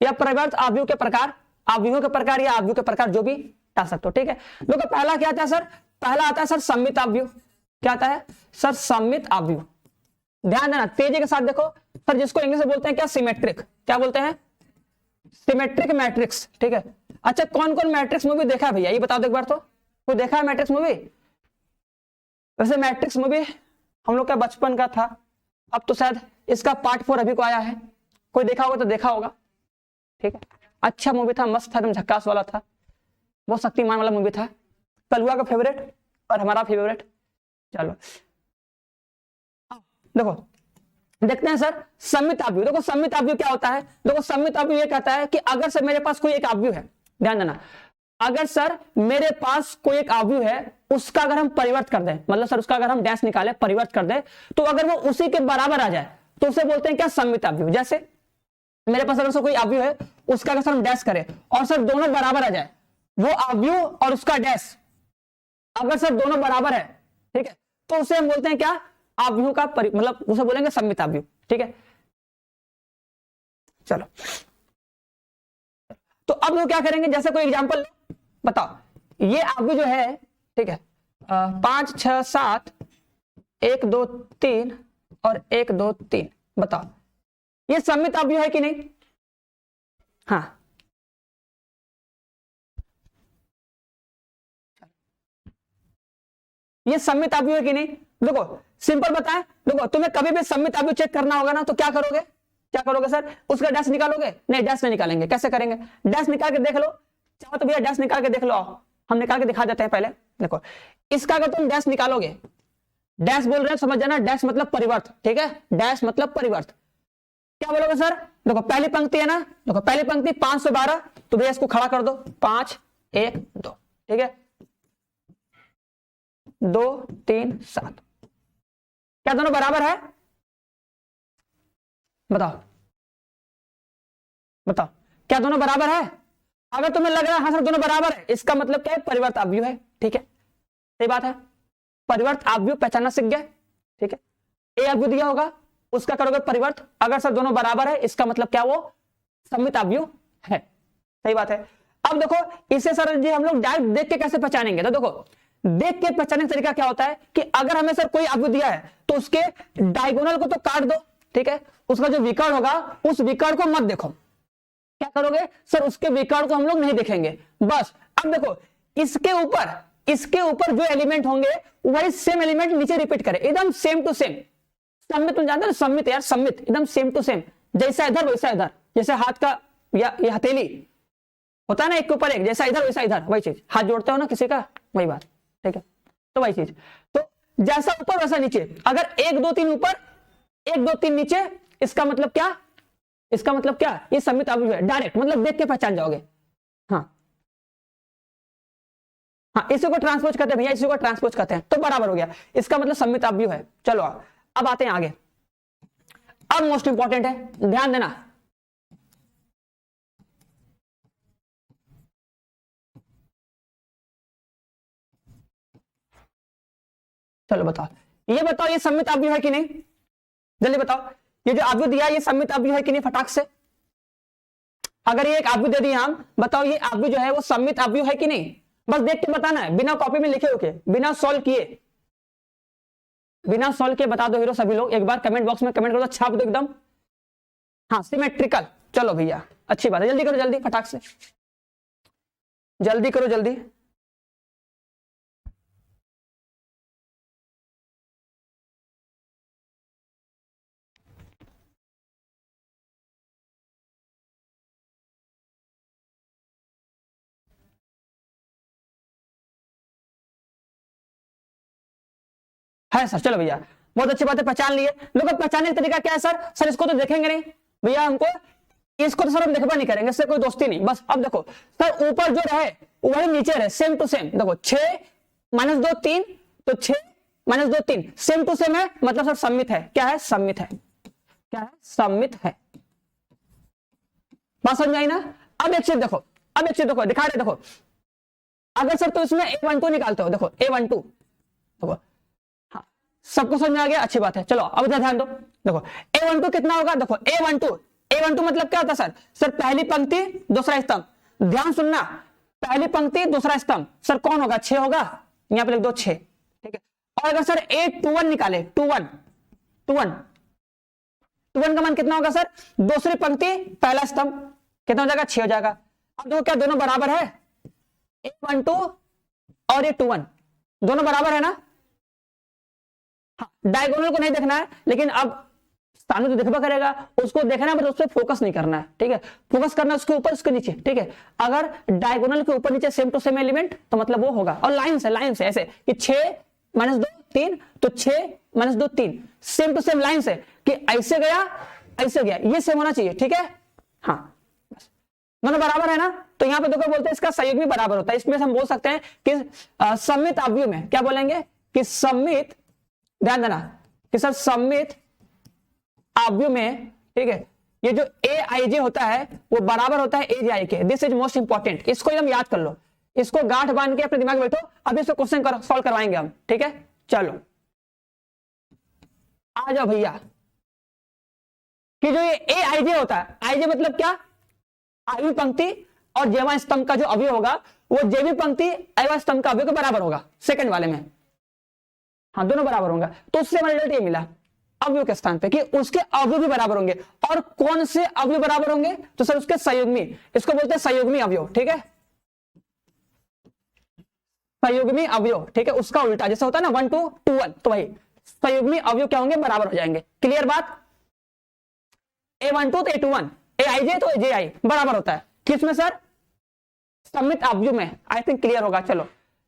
या परिवर्त आव्यूह के प्रकार, आव्यूहों के प्रकार या आव्यूह के प्रकार जो भी डाल सकते हो, ठीक है। देखो पहला क्या आता है सर, पहला आता है सर सम्मित आव्यूह, क्या आता है सर सम्मित आव्यूह, ध्यान देना तेजी के साथ देखो सर, जिसको इंग्लिश में बोलते हैं क्या सिमेट्रिक, क्या बोलते हैं सिमेट्रिक मैट्रिक्स, ठीक है। अच्छा कौन कौन मैट्रिक्स मूवी देखा है भैया, ये बता दो एक बार, तो कोई देखा है मैट्रिक्स मूवी, वैसे मैट्रिक्स मूवी हम लोग का बचपन का था, अब तो शायद इसका पार्ट 4 अभी को आया है, कोई देखा होगा तो देखा होगा, ठीक है अच्छा मूवी था, मस्त था, एकदम झक्कास वाला था, बहुत शक्तिमान वाला मूवी था, कलुआ का फेवरेट और हमारा फेवरेट। चलो देखो देखते हैं सर सम्मित आव्यूह, देखो सम्मित आव्यूह क्या होता है, देखो सम्मित आव्यूह ये कहता है कि अगर सर मेरे पास कोई एक आव्यूह है, ध्यान देना, अगर सर मेरे पास कोई एक आव्यूह है उसका अगर हम परिवर्त कर दें, मतलब सर उसका अगर हम डैश निकाले परिवर्त कर दें, तो अगर वो उसी के बराबर आ जाए तो उसे बोलते हैं क्या सम्मित आव्यूह। जैसे मेरे पास अगर सर कोई आव्यूह है उसका अगर सर हम डैश करें और सर दोनों बराबर आ जाए, वो आव्यूह और उसका डैश अगर सर दोनों बराबर है, ठीक है, तो उसे हम बोलते हैं क्या आव्यूह का मतलब उसे बोलेंगे सम्मित आव्यूह, ठीक है। चलो तो अब लोग क्या करेंगे, जैसे कोई एग्जांपल बताओ, ये आव्यूह जो है, ठीक है 5 6 7 1 2 3 और 1 2 3, बताओ ये सम्मित आव्यूह है कि नहीं, हाँ ये सम्मित अवयव है कि नहीं? देखो सिंपल बताएं, देखो तुम्हें कभी भी सम्मित अवयव चेक करना होगा ना, तो क्या करोगे, क्या करोगे सर, उसका डैश निकालोगे? नहीं, डैश नहीं निकालेंगे। कैसे करेंगे? डैश निकाल के देख लो, चाहो तो भैया डैश निकाल के देख लो, हम निकाल के दिखा देते हैं। पहले देखो, इसका अगर तुम डैश निकालोगे, डैश बोल रहे हैं समझ जाना, डैश मतलब परिवर्त, ठीक है, डैश मतलब परिवर्त। क्या बोलोगे सर? देखो पहली पंक्ति है ना, देखो पहली पंक्ति 512, तो भैया इसको खड़ा कर दो, 5 1 2, ठीक है, 2 3 7, क्या दोनों बराबर है? बताओ बताओ, क्या दोनों बराबर है? अगर तुम्हें लग रहा है हाँ सर दोनों बराबर है, इसका मतलब क्या है? परिवर्त अवयव है, ठीक है, सही बात है, परिवर्त अवयव पहचानना सीख गए, ठीक है। ए अवयव दिया होगा, उसका करोगे परिवर्त, अगर सर दोनों बराबर है इसका मतलब क्या? वो सम्मित अवयव है, सही बात है। अब देखो इसे सर जी हम लोग डायरेक्ट देख के कैसे पहचानेंगे? तो देखो देख के पहचानने का तरीका क्या होता है कि अगर हमें सर कोई अवयव दिया है तो उसके डायगोनल को तो काट दो, ठीक है, उसका जो विकर्ण होगा उस विकर्ण को मत देखो। क्या करोगे सर? उसके विकर्ण को हम लोग नहीं देखेंगे, बस। अब देखो इसके ऊपर जो एलिमेंट होंगे वही सेम एलिमेंट नीचे रिपीट करे, एकदम सेम टू सेम। सम्मित तुम जानते हो, सम्मित यार, सम्मित एकदम सेम टू सेम, जैसा इधर वैसा इधर, जैसे हाथ का या ये हथेली होता है ना, एक के ऊपर एक, जैसा इधर वैसा इधर, वही चीज, हाथ जोड़ते हो ना किसी का, वही बात, ठीक है, तो वही चीज। तो जैसा ऊपर वैसा नीचे, अगर 1 2 3 ऊपर 1 2 3 नीचे, इसका मतलब क्या? इसका मतलब क्या? ये सम्मित अवयव है, डायरेक्ट मतलब देख के पहचान जाओगे। हाँ हाँ, इसी को ट्रांसपोज करते हैं भैया, इसी को ट्रांसपोज करते हैं, तो बराबर हो गया, इसका मतलब सम्मित अवयव है। चलो अब आते हैं आगे, अब मोस्ट इंपॉर्टेंट है, ध्यान देना। चलो बताओ, ये बताओ ये सम्मित अवयव है कि नहीं? जल्दी बताओ, ये जो अवयव दिया ये सम्मित अवयव है कि नहीं? फटाक से, अगर ये एक अवयव दे दिया हम, बताओ ये अवयव जो है वो सम्मित अवयव है कि नहीं? बस देख के बताना है, बिना कॉपी में लिखे होके, बिना सॉल्व किए, बिना सॉल्व किए बता दो हीरो सभी लोग, एक बार कमेंट बॉक्स में कमेंट करो, छाप दो एकदम। हाँ सिमेट्रिकल, चलो भैया अच्छी बात है, जल्दी करो, जल्दी फटाक से, जल्दी करो जल्दी। है सर, चलो भैया बहुत अच्छी बात है, पहचान लिए लोग। पहचानने का तरीका क्या है सर? सर इसको तो देखेंगे नहीं भैया, हमको इसको तो सर हम देखबा नहीं करेंगे, इससे कोई दोस्ती नहीं, बस। अब देखो सर ऊपर जो रहे वही नीचे रहे, सेम टू सेम। देखो 6 -2 3, तो 6 -2 3 सेम टू सेम है, मतलब सर सम्मित है। क्या है? सम्मित है। क्या है? सम्मित है। बात समझ में आई ना? अब एक चीज देखो, अब एक चीज देखो, दिखा रहे देखो, अगर सर तो इसमें A12 निकालते हो, देखो A12, देखो हाँ सबको समझ में आ गया, अच्छी बात है। चलो अब इधर ध्यान दो, देखो A12 कितना होगा? देखो A12 मतलब क्या होता है सर? सर पहली पंक्ति दूसरा स्तंभ, ध्यान सुनना, पहली पंक्ति दूसरा स्तंभ, सर कौन होगा? 6 होगा, यहां पे लिख दो 6, ठीक है। और अगर सर A21 निकाले, 21 का मान कितना होगा सर? दूसरी पंक्ति पहला स्तंभ, कितना हो जाएगा? 6 हो जाएगा। अब देखो क्या दोनों बराबर है? A12 और A21 दोनों बराबर है ना? हाँ, डायगोनल को नहीं देखना है, लेकिन अब स्थानु तो देखबा करेगा, उसको देखना है, मतलब उस पर फोकस नहीं करना है, ठीक है। फोकस करना है उसके ऊपर उसके नीचे, ठीक है। अगर डायगोनल के ऊपर नीचे सेम टू सेम एलिमेंट तो मतलब वो होगा। और लाइन से ऐसे कि 6 -2 3, तो 6 -2 3 सेम टू सेम लाइन से, कि ऐसे गया ऐसे गया, ये सेम होना चाहिए, ठीक है। हाँ बस, दोनों बराबर है ना? तो यहाँ पे देखो बोलते हैं इसका सहयोग भी बराबर होता है। इसमें हम बोल सकते हैं कि सम्मित अवयव में क्या बोलेंगे कि सम्मित, ध्यान देना कि सर सम्मित अवयव में, ठीक है, ये जो AIJ होता है वो बराबर होता है AJI के। दिस इज मोस्ट इंपॉर्टेंट, इसको एकदम याद कर लो, इसको गांठ बांध के अपने दिमाग में बैठो। अभी इसको क्वेश्चन सॉल्व करवाएंगे हम, ठीक है। चलो आ जाओ भैया, कि जो ये AIJ होता है, AIJ मतलब क्या? आयु पंक्ति और जेवा स्तंभ का जो अवयव होगा वो जेवी पंक्ति अयवा स्तंभ का अवयव के बराबर होगा, सेकंड वाले में। हाँ दोनों बराबर होंगे, तो उससे हमें रिजल्ट ये मिला अवयव के स्थान पे कि उसके अवयव भी बराबर होंगे। और कौन से अवयव बराबर होंगे? तो सर उसके संयुग्मी, इसको बोलते हैं संयुग्मी अवयव, ठीक है। संयुग्मी अवयव, ठीक है, उसका उल्टा जैसे होता है ना 1 to 2 1, तो वही संयुग्मी अवयव क्या होंगे, बराबर हो जाएंगे। क्लियर बात, A12 तो A21, AIJ तो AJI बराबर होता है किसमें सर, सममित अवयव में। आई थिंक क्लियर होगा। चलो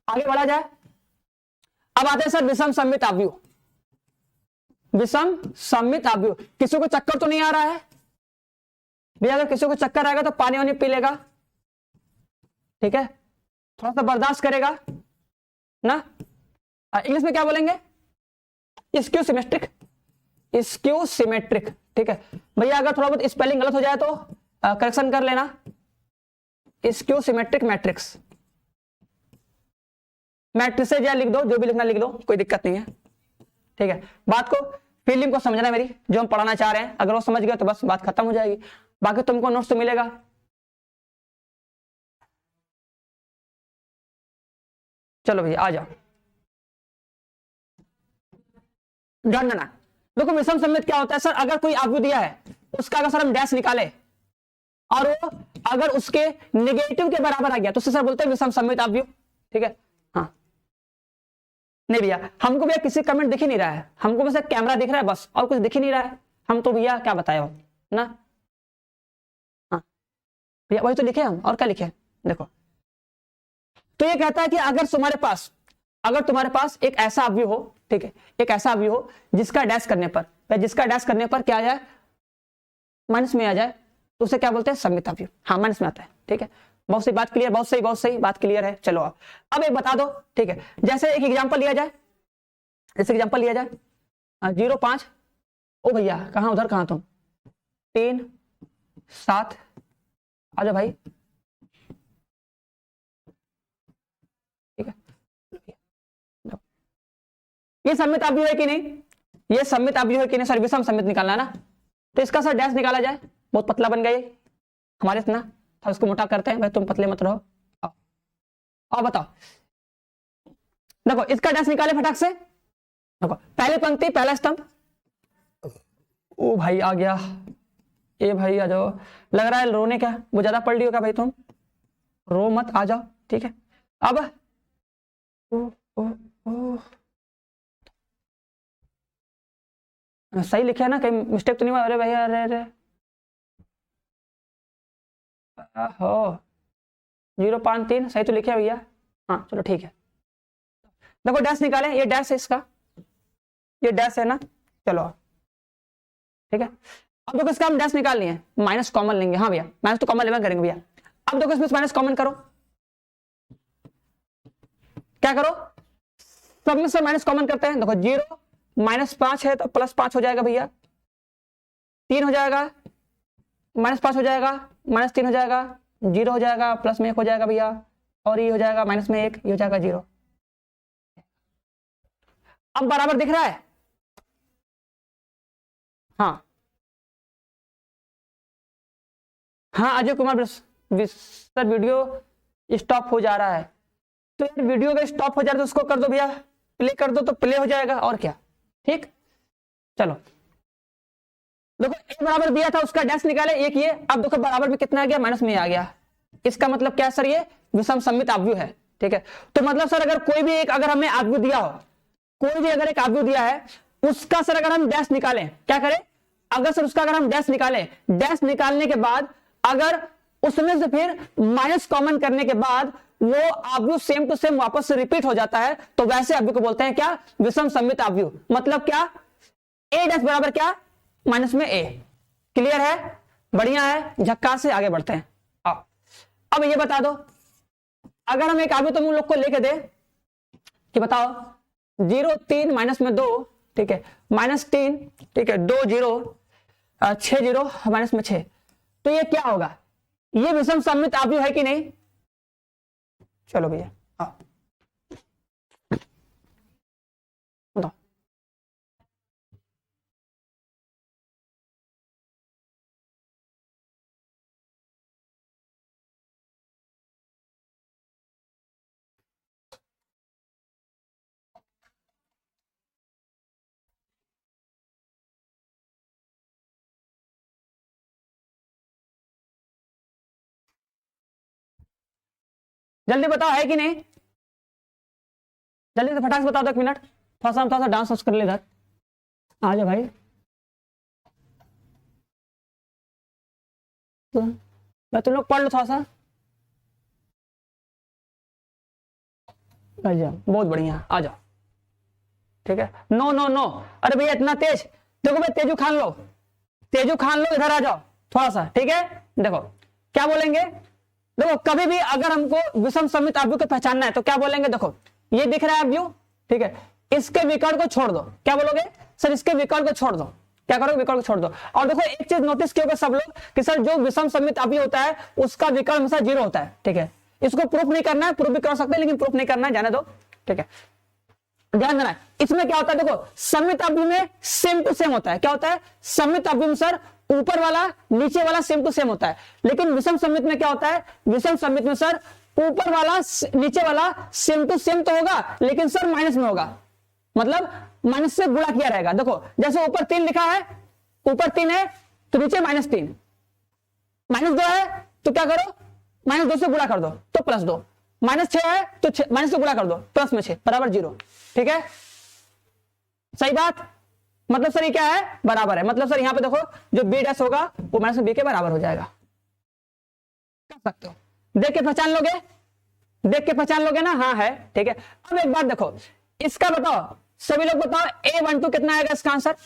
आगे बढ़ा जाए। अब आते हैं सर विषम सममित अवयव। विषम सममित अवयव, किसी को चक्कर तो नहीं आ रहा है भैया? अगर किसी को चक्कर आएगा तो पानी वानी पी लेगा, ठीक है, थोड़ा सा बर्दाश्त करेगा ना। इंग्लिश में क्या बोलेंगे, स्क्यू सिमेट्रिक, स्क्यू सिमेट्रिक, ठीक है भैया। अगर थोड़ा बहुत स्पेलिंग गलत हो जाए तो करेक्शन कर लेना। स्क्यू सिमेट्रिक मैट्रिक्स, मैट्रिक्स या लिख दो, जो भी लिखना लिख दो, कोई दिक्कत नहीं है, ठीक है। बात को, फीलिंग को समझना है मेरी, जो हम पढ़ाना चाह रहे हैं। अगर वो समझ गया तो बस बात खत्म हो जाएगी, बाकी तुमको नोट्स तो मिलेगा। चलो भैया आ जाओ। ढूंढना, देखो विषम सममित क्या होता है सर, अगर कोई अवयव दिया है उसका अगर सर हम डैश निकाले और वो अगर उसके नेगेटिव के बराबर आ गया तो सर बोलते हैं विषम सममित अवयव, ठीक है। हाँ नहीं भैया, हमको भैया किसी कमेंट दिख ही नहीं रहा है, हमको बस कैमरा दिख रहा है बस, और कुछ दिख ही नहीं रहा है। हम तो भैया क्या बताए हो ना। हाँ भैया वही तो लिखे हम, और क्या लिखे, देखो। तो ये कहता है कि अगर तुम्हारे पास एक ऐसा अवयव हो, ठीक है, एक ऐसा अवयव हो जिसका डैश करने पर क्या आ जाए, माइनस में आ जाए, तो उसे क्या बोलते हैं, सममित अवयव। हाँ माइनस में आता है, ठीक है। बहुत सही बात क्लियर, बहुत सही बात क्लियर है। चलो अब एक बता दो, ठीक है, जैसे एक एग्जांपल लिया जाए, 0 5, ओ भैया कहाँ, उधर कहाँ तुम, 3 7, आ जाओ भाई, ठीक है। ये सममित अवयव है कि नहीं, ये सममित अवयव है कि नहीं सर, विषम सममित निकालना है ना। तो इसका सर डैश निकाला जाए, बहुत पतला बन गया ये हमारे इतना था, उसको मोटा करते हैं भाई, तुम पतले मत रहो। आओ बताओ, देखो इसका डैश निकाले फटाक से। देखो पहले पंक्ति पहला स्तंभ, ओ भाई आ गया, ए भाई आ जाओ, लग रहा है रोने, क्या वो ज्यादा पढ़ लियो क्या भाई तुम, रो मत, आ जाओ, ठीक है। अब ओ, ओ, ओ, सही लिखे है ना, कहीं मिस्टेक तो नहीं हुआ? अरे भैया अरे अरे हो, 0 5 3 सही तो लिखे भैया। हाँ चलो ठीक है, देखो डैश निकाले, ये डैश है इसका, ये डैश है ना, चलो ठीक है। अब देखो इसका हम डैश निकाल लिए, माइनस कॉमन लेंगे। हाँ भैया माइनस तो कॉमन लेना करेंगे भैया। अब देखो इसमें माइनस कॉमन करो, क्या करो, सब में से माइनस कॉमन करते हैं। देखो 0 -5 है तो +5 हो जाएगा भैया, 3 हो जाएगा, -5 हो जाएगा, -3 हो जाएगा, 0 हो जाएगा, प्लस में 1 हो जाएगा भैया, और ये हो जाएगा माइनस में 1, ये हो जाएगा 0। अब बराबर दिख रहा है, हाँ हाँ Ajay Kumar sir video stop हो जा रहा है, तो यार वीडियो अगर स्टॉप हो जा रहा है तो उसको कर दो भैया, प्ले कर दो तो प्ले हो जाएगा, और क्या, ठीक। चलो देखो एक बराबर दिया था, उसका डैश निकाले, एक ये। अब देखो बराबर में कितना आ गया, माइनस में आ गया। इसका मतलब क्या है सर, ये विषम सममित अवयव है, ठीक है। तो मतलब सर अगर कोई भी एक, अगर हमें अवयव दिया हो, कोई भी अगर एक अवयव दिया है, उसका सर अगर हम डैश निकालें, क्या करें, अगर सर उसका अगर हम डैश निकालें, डैश निकालने के बाद अगर उसमें से फिर माइनस कॉमन करने के बाद वो अवयव सेम टू सेम वापस से रिपीट हो जाता है, तो वैसे अवयव को बोलते हैं क्या, विषम सममित अवयव। मतलब क्या, ए डैश बराबर क्या, माइनस में ए। क्लियर है, बढ़िया है, झक्कास से आगे बढ़ते हैं। अब ये बता दो, अगर हम एक अवयव तुम लोग को लेके दे कि बताओ 0 3 माइनस में 2, ठीक है, -3, ठीक है, 2 0 6 0 माइनस में 6, तो ये क्या होगा, ये विषम सममित अवयव है कि नहीं। चलो भैया बताओ, जल्दी बताओ है कि नहीं। जल्दी से फटाक से बता दो, 1 मिनट, थोड़ा सा डांस कर ले इधर, आ जाओ भाई। तो मैं तुम लोग पढ़ लो थोड़ा सा, आ जाओ, बहुत बढ़िया, आ जाओ, ठीक है। नो नो नो, अरे भैया इतना तेज, देखो भाई तेजू खान लो, तेजू खान लो, इधर आ जाओ थोड़ा सा, ठीक है। देखो क्या बोलेंगे, देखो कभी भी अगर हमको विषम सममित अवयव को पहचानना है तो क्या बोलेंगे, देखो ये दिख रहा है अवयव, ठीक है, इसके विकर्ण को छोड़ दो, क्या बोलोगे सर, इसके विकर्ण को छोड़ दो, क्या करोगे, विकर्ण को छोड़ दो। और देखो एक चीज नोटिस किया होगा सब लोग कि सर जो विषम सममित अवयव होता है उसका विकर्ण हमेशा 0 होता है, ठीक है। इसको प्रूफ नहीं करना है, प्रूफ भी कर सकते हैं लेकिन प्रूफ नहीं करना है, जाने दो, ठीक है। ध्यान देना, इसमें क्या होता है, देखो सममित अवयव में सेम टू सेम होता है, क्या होता है, सममित अवयव में सर ऊपर वाला नीचे वाला सेम टू सेम होता है, लेकिन विषम सममित में क्या होता है, विषम सममित में सर ऊपर वाला नीचे वाला सेम टू सेम तो होगा लेकिन सर माइनस में होगा, मतलब माइनस से गुणा किया रहेगा। देखो जैसे ऊपर 3 लिखा है, ऊपर 3 है तो नीचे -3, -2 है तो क्या करो, -2 से गुणा कर दो तो +2, -6 है तो माइनस से गुणा कर दो प्लस में 6 बराबर 0, ठीक है, सही बात। मतलब सर ये क्या है, बराबर है, मतलब सर यहां पे देखो जो b डैश होगा वो -b के बराबर हो जाएगा, कर सकते हो, देख के पहचान लोगे, देख के पहचान लोगे ना, हाँ है, ठीक है। अब एक बात देखो, इसका बताओ, सभी लोग बताओ a12 कितना आएगा इसका आंसर,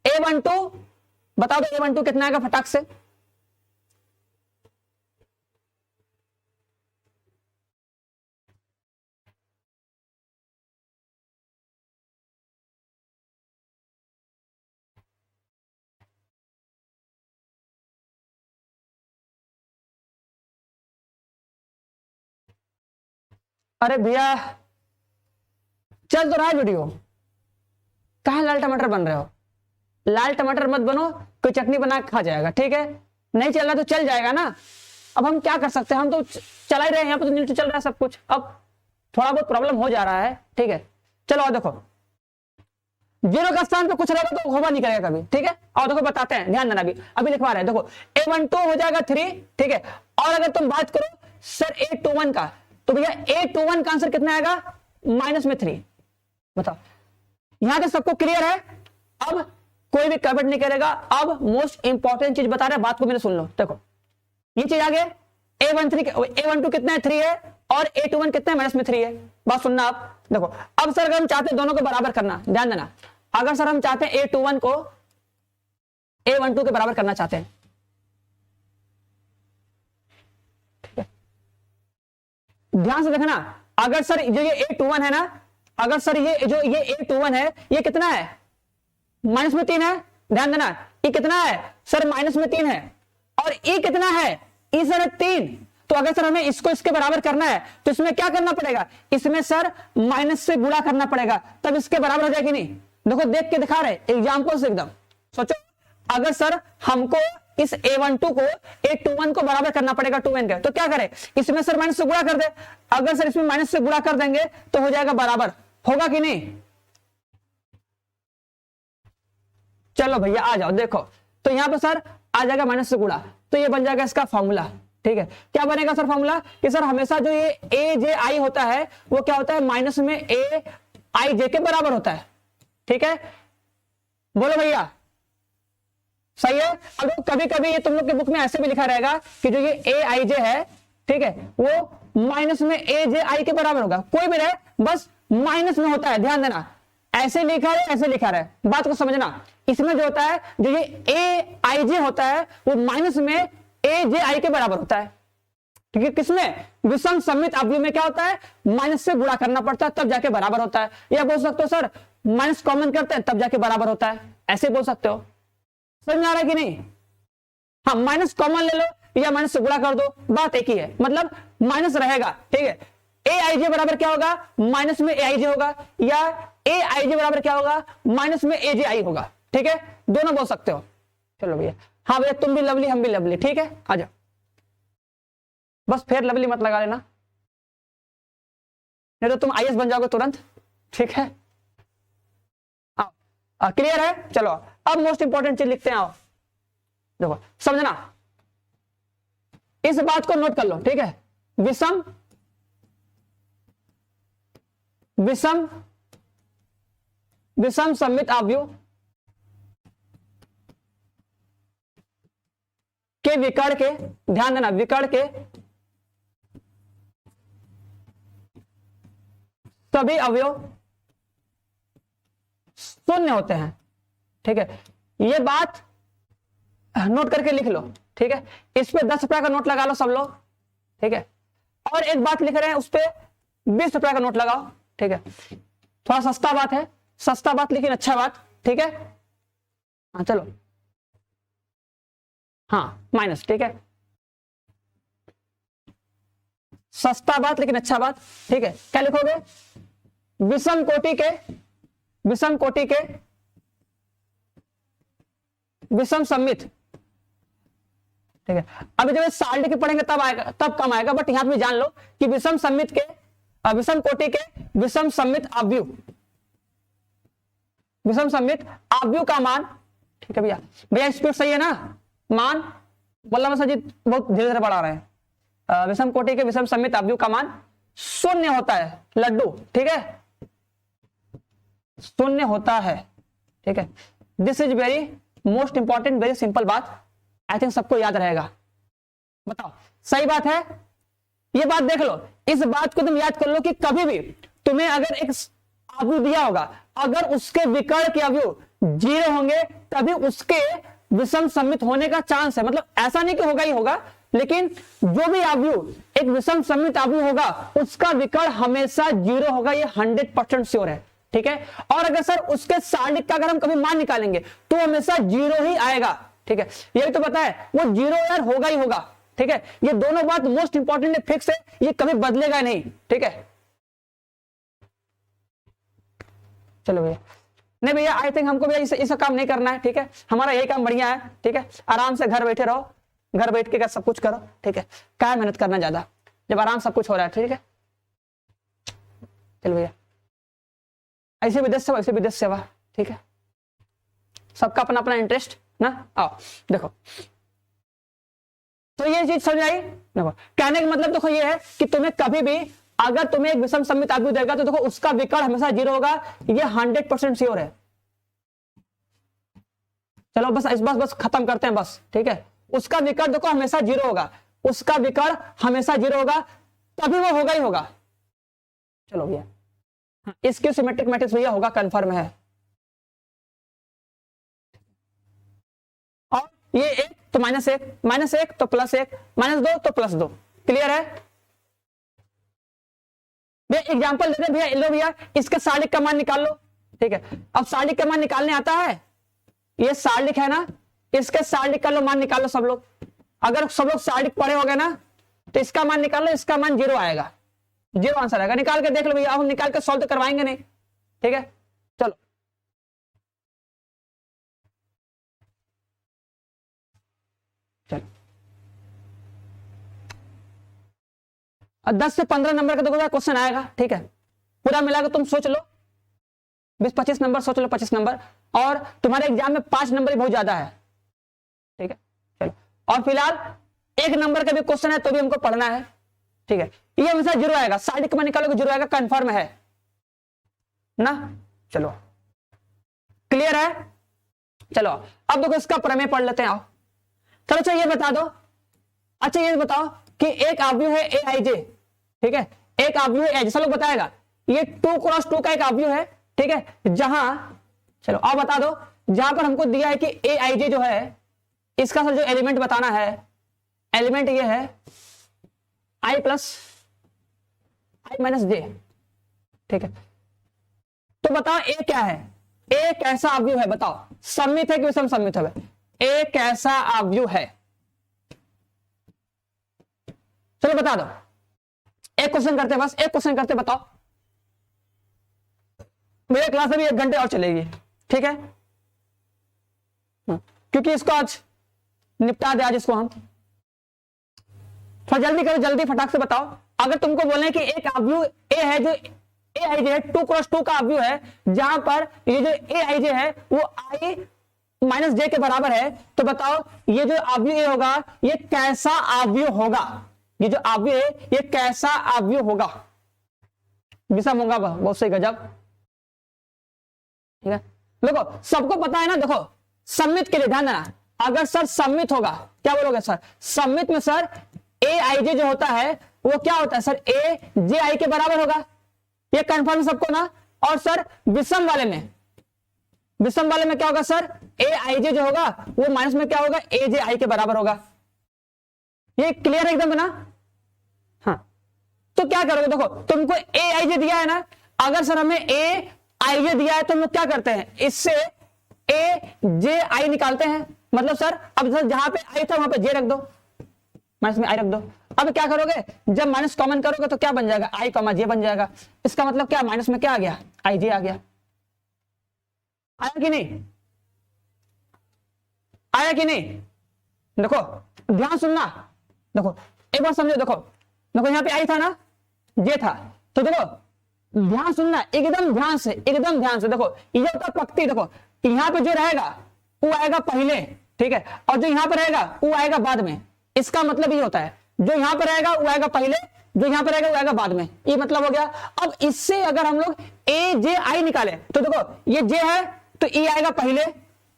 a12 बताओ तो a12 कितना आएगा फटाक से, अरे भैया चल तो रहा है वीडियो, कहां लाल टमाटर बन रहे हो, लाल टमाटर मत बनो, कोई चटनी बना खा जाएगा, ठीक है, नहीं चल रहा तो चल जाएगा ना, अब हम क्या कर सकते हैं, हम तो चला ही रहे हैं, यहाँ पे तो नीचे चल रहा है सब कुछ, अब थोड़ा बहुत प्रॉब्लम हो जा रहा है, ठीक है। चलो और देखो 0 का स्थान पे कुछ रहेगा तो होगा नहीं करेगा कभी, ठीक है। और देखो बताते हैं, ध्यान देना, अभी लिखवा रहे हैं, देखो a12 हो जाएगा 3, ठीक है। और अगर तुम बात करो सर a21 का, तो भैया a21 का आंसर कितना आएगा, -3, बताओ, यहां तक सबको क्लियर है। अब कोई भी कमेंट नहीं करेगा, अब मोस्ट इंपॉर्टेंट चीज बता रहे हैं, बात को मेरे सुन लो, देखो ये चीज आगे, a12 कितना है, 3 है, और a21 कितना है, -3 है, बात सुनना आप, देखो अब सर अगर हम चाहते हैं दोनों को बराबर करना, ध्यान देना, अगर सर हम चाहते हैं a21 को a12 के बराबर करना चाहते हैं, ठीक है, ध्यान से देखना, अगर सर जो ये a21 है ना, अगर सर ये जो ये a21 है ये कितना है, -3 है, ध्यान देना, ये कितना है सर, -3 है, और ये कितना है, ये सर 3, तो अगर सर हमें इसको इसके बराबर करना है तो इसमें क्या करना पड़ेगा, इसमें सर माइनस से गुणा करना पड़ेगा, तब इसके बराबर हो जाएगी नहीं। देखो देख के दिखा रहे एग्जाम्पल से, एकदम सोचो, अगर सर हमको इस a12 को a21 को बराबर करना पड़ेगा 2n के, तो क्या करें, इसमें सर माइनस से गुणा कर दे, अगर सर इसमें माइनस से गुणा कर देंगे तो हो जाएगा बराबर, होगा कि नहीं, चलो भैया आ जाओ, देखो तो यहां पर सर आ जाएगा माइनस से गुणा, तो ये बन जाएगा इसका फॉर्मूला, ठीक है। क्या बनेगा सर फॉर्मूला, कि सर हमेशा जो ये ए जे आई होता है वो क्या होता है, माइनस में ए आई जे के बराबर होता है, ठीक है, बोलो भैया सही है। अब कभी कभी ये तुम लोग के बुक में ऐसे भी लिखा रहेगा कि जो ये ए आई जे है, ठीक है, वो माइनस में ए जे आई के बराबर होगा, कोई भी रहे बस माइनस में होता है, ध्यान देना, ऐसे लिखा है ऐसे लिखा है, बात को समझना, इसमें जो होता है जो ये ए आई जे होता है वो माइनस में ए जे आई के बराबर होता है, ठीक है, किसमें, विषम सममित अवयव में क्या होता है, माइनस से गुणा करना पड़ता है तब जाके बराबर होता है, या बोल सकते हो सर माइनस कॉमन करते हैं तब जाके बराबर होता है, ऐसे बोल सकते हो, समझ में आ रहा है कि नहीं, हाँ माइनस कॉमन ले लो या माइनस से गुणा कर दो, बात एक ही है, मतलब माइनस रहेगा, ठीक है, ए आई जे बराबर क्या होगा, माइनस में ए आई जे होगा, या ए आई जे बराबर क्या होगा, माइनस में ए जे आई होगा, ठीक है, दोनों बोल सकते हो। चलो भैया, हाँ भैया तुम भी लवली हम भी लवली, ठीक है, आ जाओ, बस फिर लवली मत लगा लेना, नहीं तो तुम आईएएस बन जाओगे तुरंत, ठीक है, क्लियर है। चलो अब मोस्ट इंपॉर्टेंट चीज लिखते हैं, आओ देखो समझना, इस बात को नोट कर लो, ठीक है, विषम विषम सममित अवयव के विकर्ण के, ध्यान देना, विकर्ण के सभी अवयव शून्य होते हैं। ठीक है, ये बात नोट करके लिख लो। ठीक है, इस पे 10 रुपए का नोट लगा लो सब लोग। ठीक है, और एक बात लिख रहे हैं उस पे 20 रुपए का नोट लगाओ। ठीक है, थोड़ा सस्ता बात है, सस्ता बात लेकिन अच्छा बात। ठीक है, हाँ चलो, हाँ माइनस। ठीक है, सस्ता बात लेकिन अच्छा बात। ठीक है, क्या लिखोगे? विषम कोटि के विषम सममित। ठीक है, अभी जब साल के पढ़ेंगे तब आएगा, तब कम आएगा, बट यहां पे जान लो कि विषम सममित के, विषम कोटि के विषम सममित अवयव, विषम सममित अवयव का मान। ठीक है भैया, भैया स्पीड सही है ना? मान वल्लभ सर जी बहुत धीरे धीरे बढ़ा रहे हैं। विषम कोटि के विषम सममित अवयव का मान शून्य होता है लड्डू। ठीक है, शून्य होता है। ठीक है, this is very most important, very simple बात, आई थिंक सबको याद रहेगा। बताओ सही बात है? ये बात देख लो, इस बात को तुम याद कर लो कि कभी भी तुम्हें अगर एक अवयव दिया होगा, अगर उसके विकर्ण के अवयव 0 होंगे तभी उसके विषम सममित होने का चांस है। मतलब ऐसा नहीं कि होगा ही होगा, लेकिन जो भी अवयव एक विषम सममित अवयव होगा उसका विकर्ण हमेशा 0 होगा, ये 100% श्योर है। ठीक है, और अगर सर उसके सारणिक का अगर हम कभी मान निकालेंगे तो हमेशा 0 ही आएगा। ठीक है, ये भी तो पता है वो 0 यार होगा ही होगा। ठीक है, ये दोनों बात मोस्ट इंपॉर्टेंट है, फिक्स है, ये कभी बदलेगा नहीं। ठीक है, चलो भैया, नहीं भैया आई थिंक हमको भैया इसका काम नहीं करना है। ठीक है, हमारा यही काम बढ़िया है। ठीक है, आराम से घर बैठे रहो, घर बैठ के सब कुछ करो। ठीक है, क्या मेहनत करना ज्यादा जब आराम सब कुछ हो रहा है। ठीक है, चलो भैया, ऐसे विदेश सेवा, ऐसे विदेश सेवा। ठीक है, सबका अपना अपना इंटरेस्ट ना। आओ देखो, तो ये चीज समझ आई? देखो कहने का मतलब देखो ये है कि तुम्हें कभी भी अगर तुम्हें एक विषम सममित अवयव देगा तो देखो उसका विकर्ण हमेशा 0 होगा, ये 100% श्योर है। चलो बस इस बस खत्म करते हैं बस। ठीक है, उसका विकर्ण देखो हमेशा 0 होगा, उसका विकर्ण हमेशा 0 होगा, तभी वो होगा ही होगा। चलो भैया, इसकी सिमेट्रिक मैट्रिक्स भैया होगा, कंफर्म है। और ये 1 तो -1 तो +1, -2 तो +2। क्लियर है भैया? एग्जांपल देते भैया, लो भैया इसके सारणिक का मान निकाल लो। ठीक है, अब सारणिक का मान निकालने आता है, ये सारणिक है ना, इसके सारणिक का लो मान निकाल लो सब लोग। अगर सब लोग सारणिक पढ़े हो गए ना तो इसका मान निकाल लो, इसका मान 0 आएगा, 0 आंसर आएगा। निकाल के देख लो भैया, हम निकाल के सॉल्व तो करवाएंगे नहीं। ठीक है, चलो चलो 10 से 15 नंबर का देखो क्वेश्चन आएगा। ठीक है, पूरा मिलाकर तुम सोच लो 20-25 नंबर, सोच लो 25 नंबर, और तुम्हारे एग्जाम में 5 नंबर ही बहुत ज्यादा है। ठीक है, चलो, और फिलहाल 1 नंबर का भी क्वेश्चन है तो भी हमको पढ़ना है। ठीक है, ये हमेशा 0 आएगा, सारणिक में निकालोगे 0 आएगा, कंफर्म है ना। चलो क्लियर है? चलो अब देखो इसका प्रमेय पढ़ लेते हैं। आओ चलो, अच्छा ये बता दो, अच्छा ये बताओ कि एक अवयव है aij। ठीक है, एक अवयव है, जैसा लोग बताएगा ये 2 × 2 का एक अवयव है। ठीक है, जहां, चलो अब बता दो, जहां पर हमको दिया है कि aij जो है इसका सर जो एलिमेंट बताना है, एलिमेंट ये है i + i - j। ठीक है, तो बताओ a क्या है? a कैसा अवयव है बताओ, सममित है कि विषम सममित है? a कैसा अवयव है? चलो बता दो, एक क्वेश्चन करते बस, एक क्वेश्चन करते, बताओ। मेरे क्लास अभी 1 घंटे और चलेगी। ठीक है, क्योंकि इसको आज निपटा दे, आज इसको हम थोड़ा जल्दी करो, जल्दी फटाक से बताओ। अगर तुमको बोले कि एक अवयव a है जो aij है, 2 × 2 का अवयव है, जहां पर ये जो aij है वो i - j के बराबर है, तो बताओ ये जो अवयव होगा ये कैसा अवयव होगा? ये जो अवयव है ये कैसा अवयव होगा? विषम होगा, बहुत सही, गजब। ठीक है, देखो सबको पता है ना, देखो सममित के लिए ध्यान देना, अगर सर सममित होगा क्या बोलोगे सर, सममित में सर ए आई जे जो होता है वो क्या होता है सर, ए जे आई के बराबर होगा, ये कंफर्म सबको ना। और सर विषम वाले में, विषम वाले में क्या होगा सर, ए आई जे जो होगा वो माइनस में क्या होगा, ए जे आई के बराबर होगा। ये क्लियर है एकदम ना। हाँ, तो क्या करोगे, देखो तुमको ए आई जे दिया है ना, अगर सर हमें ए आई जे दिया है तो हम लोग क्या करते हैं, इससे ए जे आई निकालते हैं। मतलब सर अब सर जहां पे आई था वहां पे जे रख दो, माइनस में आई रख दो। अब क्या करोगे, जब माइनस कॉमन करोगे तो क्या बन जाएगा, आई कॉमा जे बन जाएगा। इसका मतलब क्या, माइनस में क्या आ गया, आई जे आ गया। आया कि नहीं, आया कि नहीं। देखो ध्यान सुनना, देखो एक बार समझो, देखो देखो यहाँ पे आई था ना, जे था, तो देखो ध्यान सुनना, एकदम ध्यान से, एकदम ध्यान से। देखो ये होता है पक्ति, देखो यहाँ पे जो रहेगा वो आएगा पहले, ठीक है, और जो यहाँ पे रहेगा वो आएगा बाद में। इसका मतलब ये होता है, जो यहाँ पर रहेगा वो आएगा पहले, जो यहाँ पर रहेगा वो आएगा बाद में, ये मतलब हो गया। अब इससे अगर हम लोग ए जे आई निकाले तो देखो ये जे है तो ई आएगा पहले,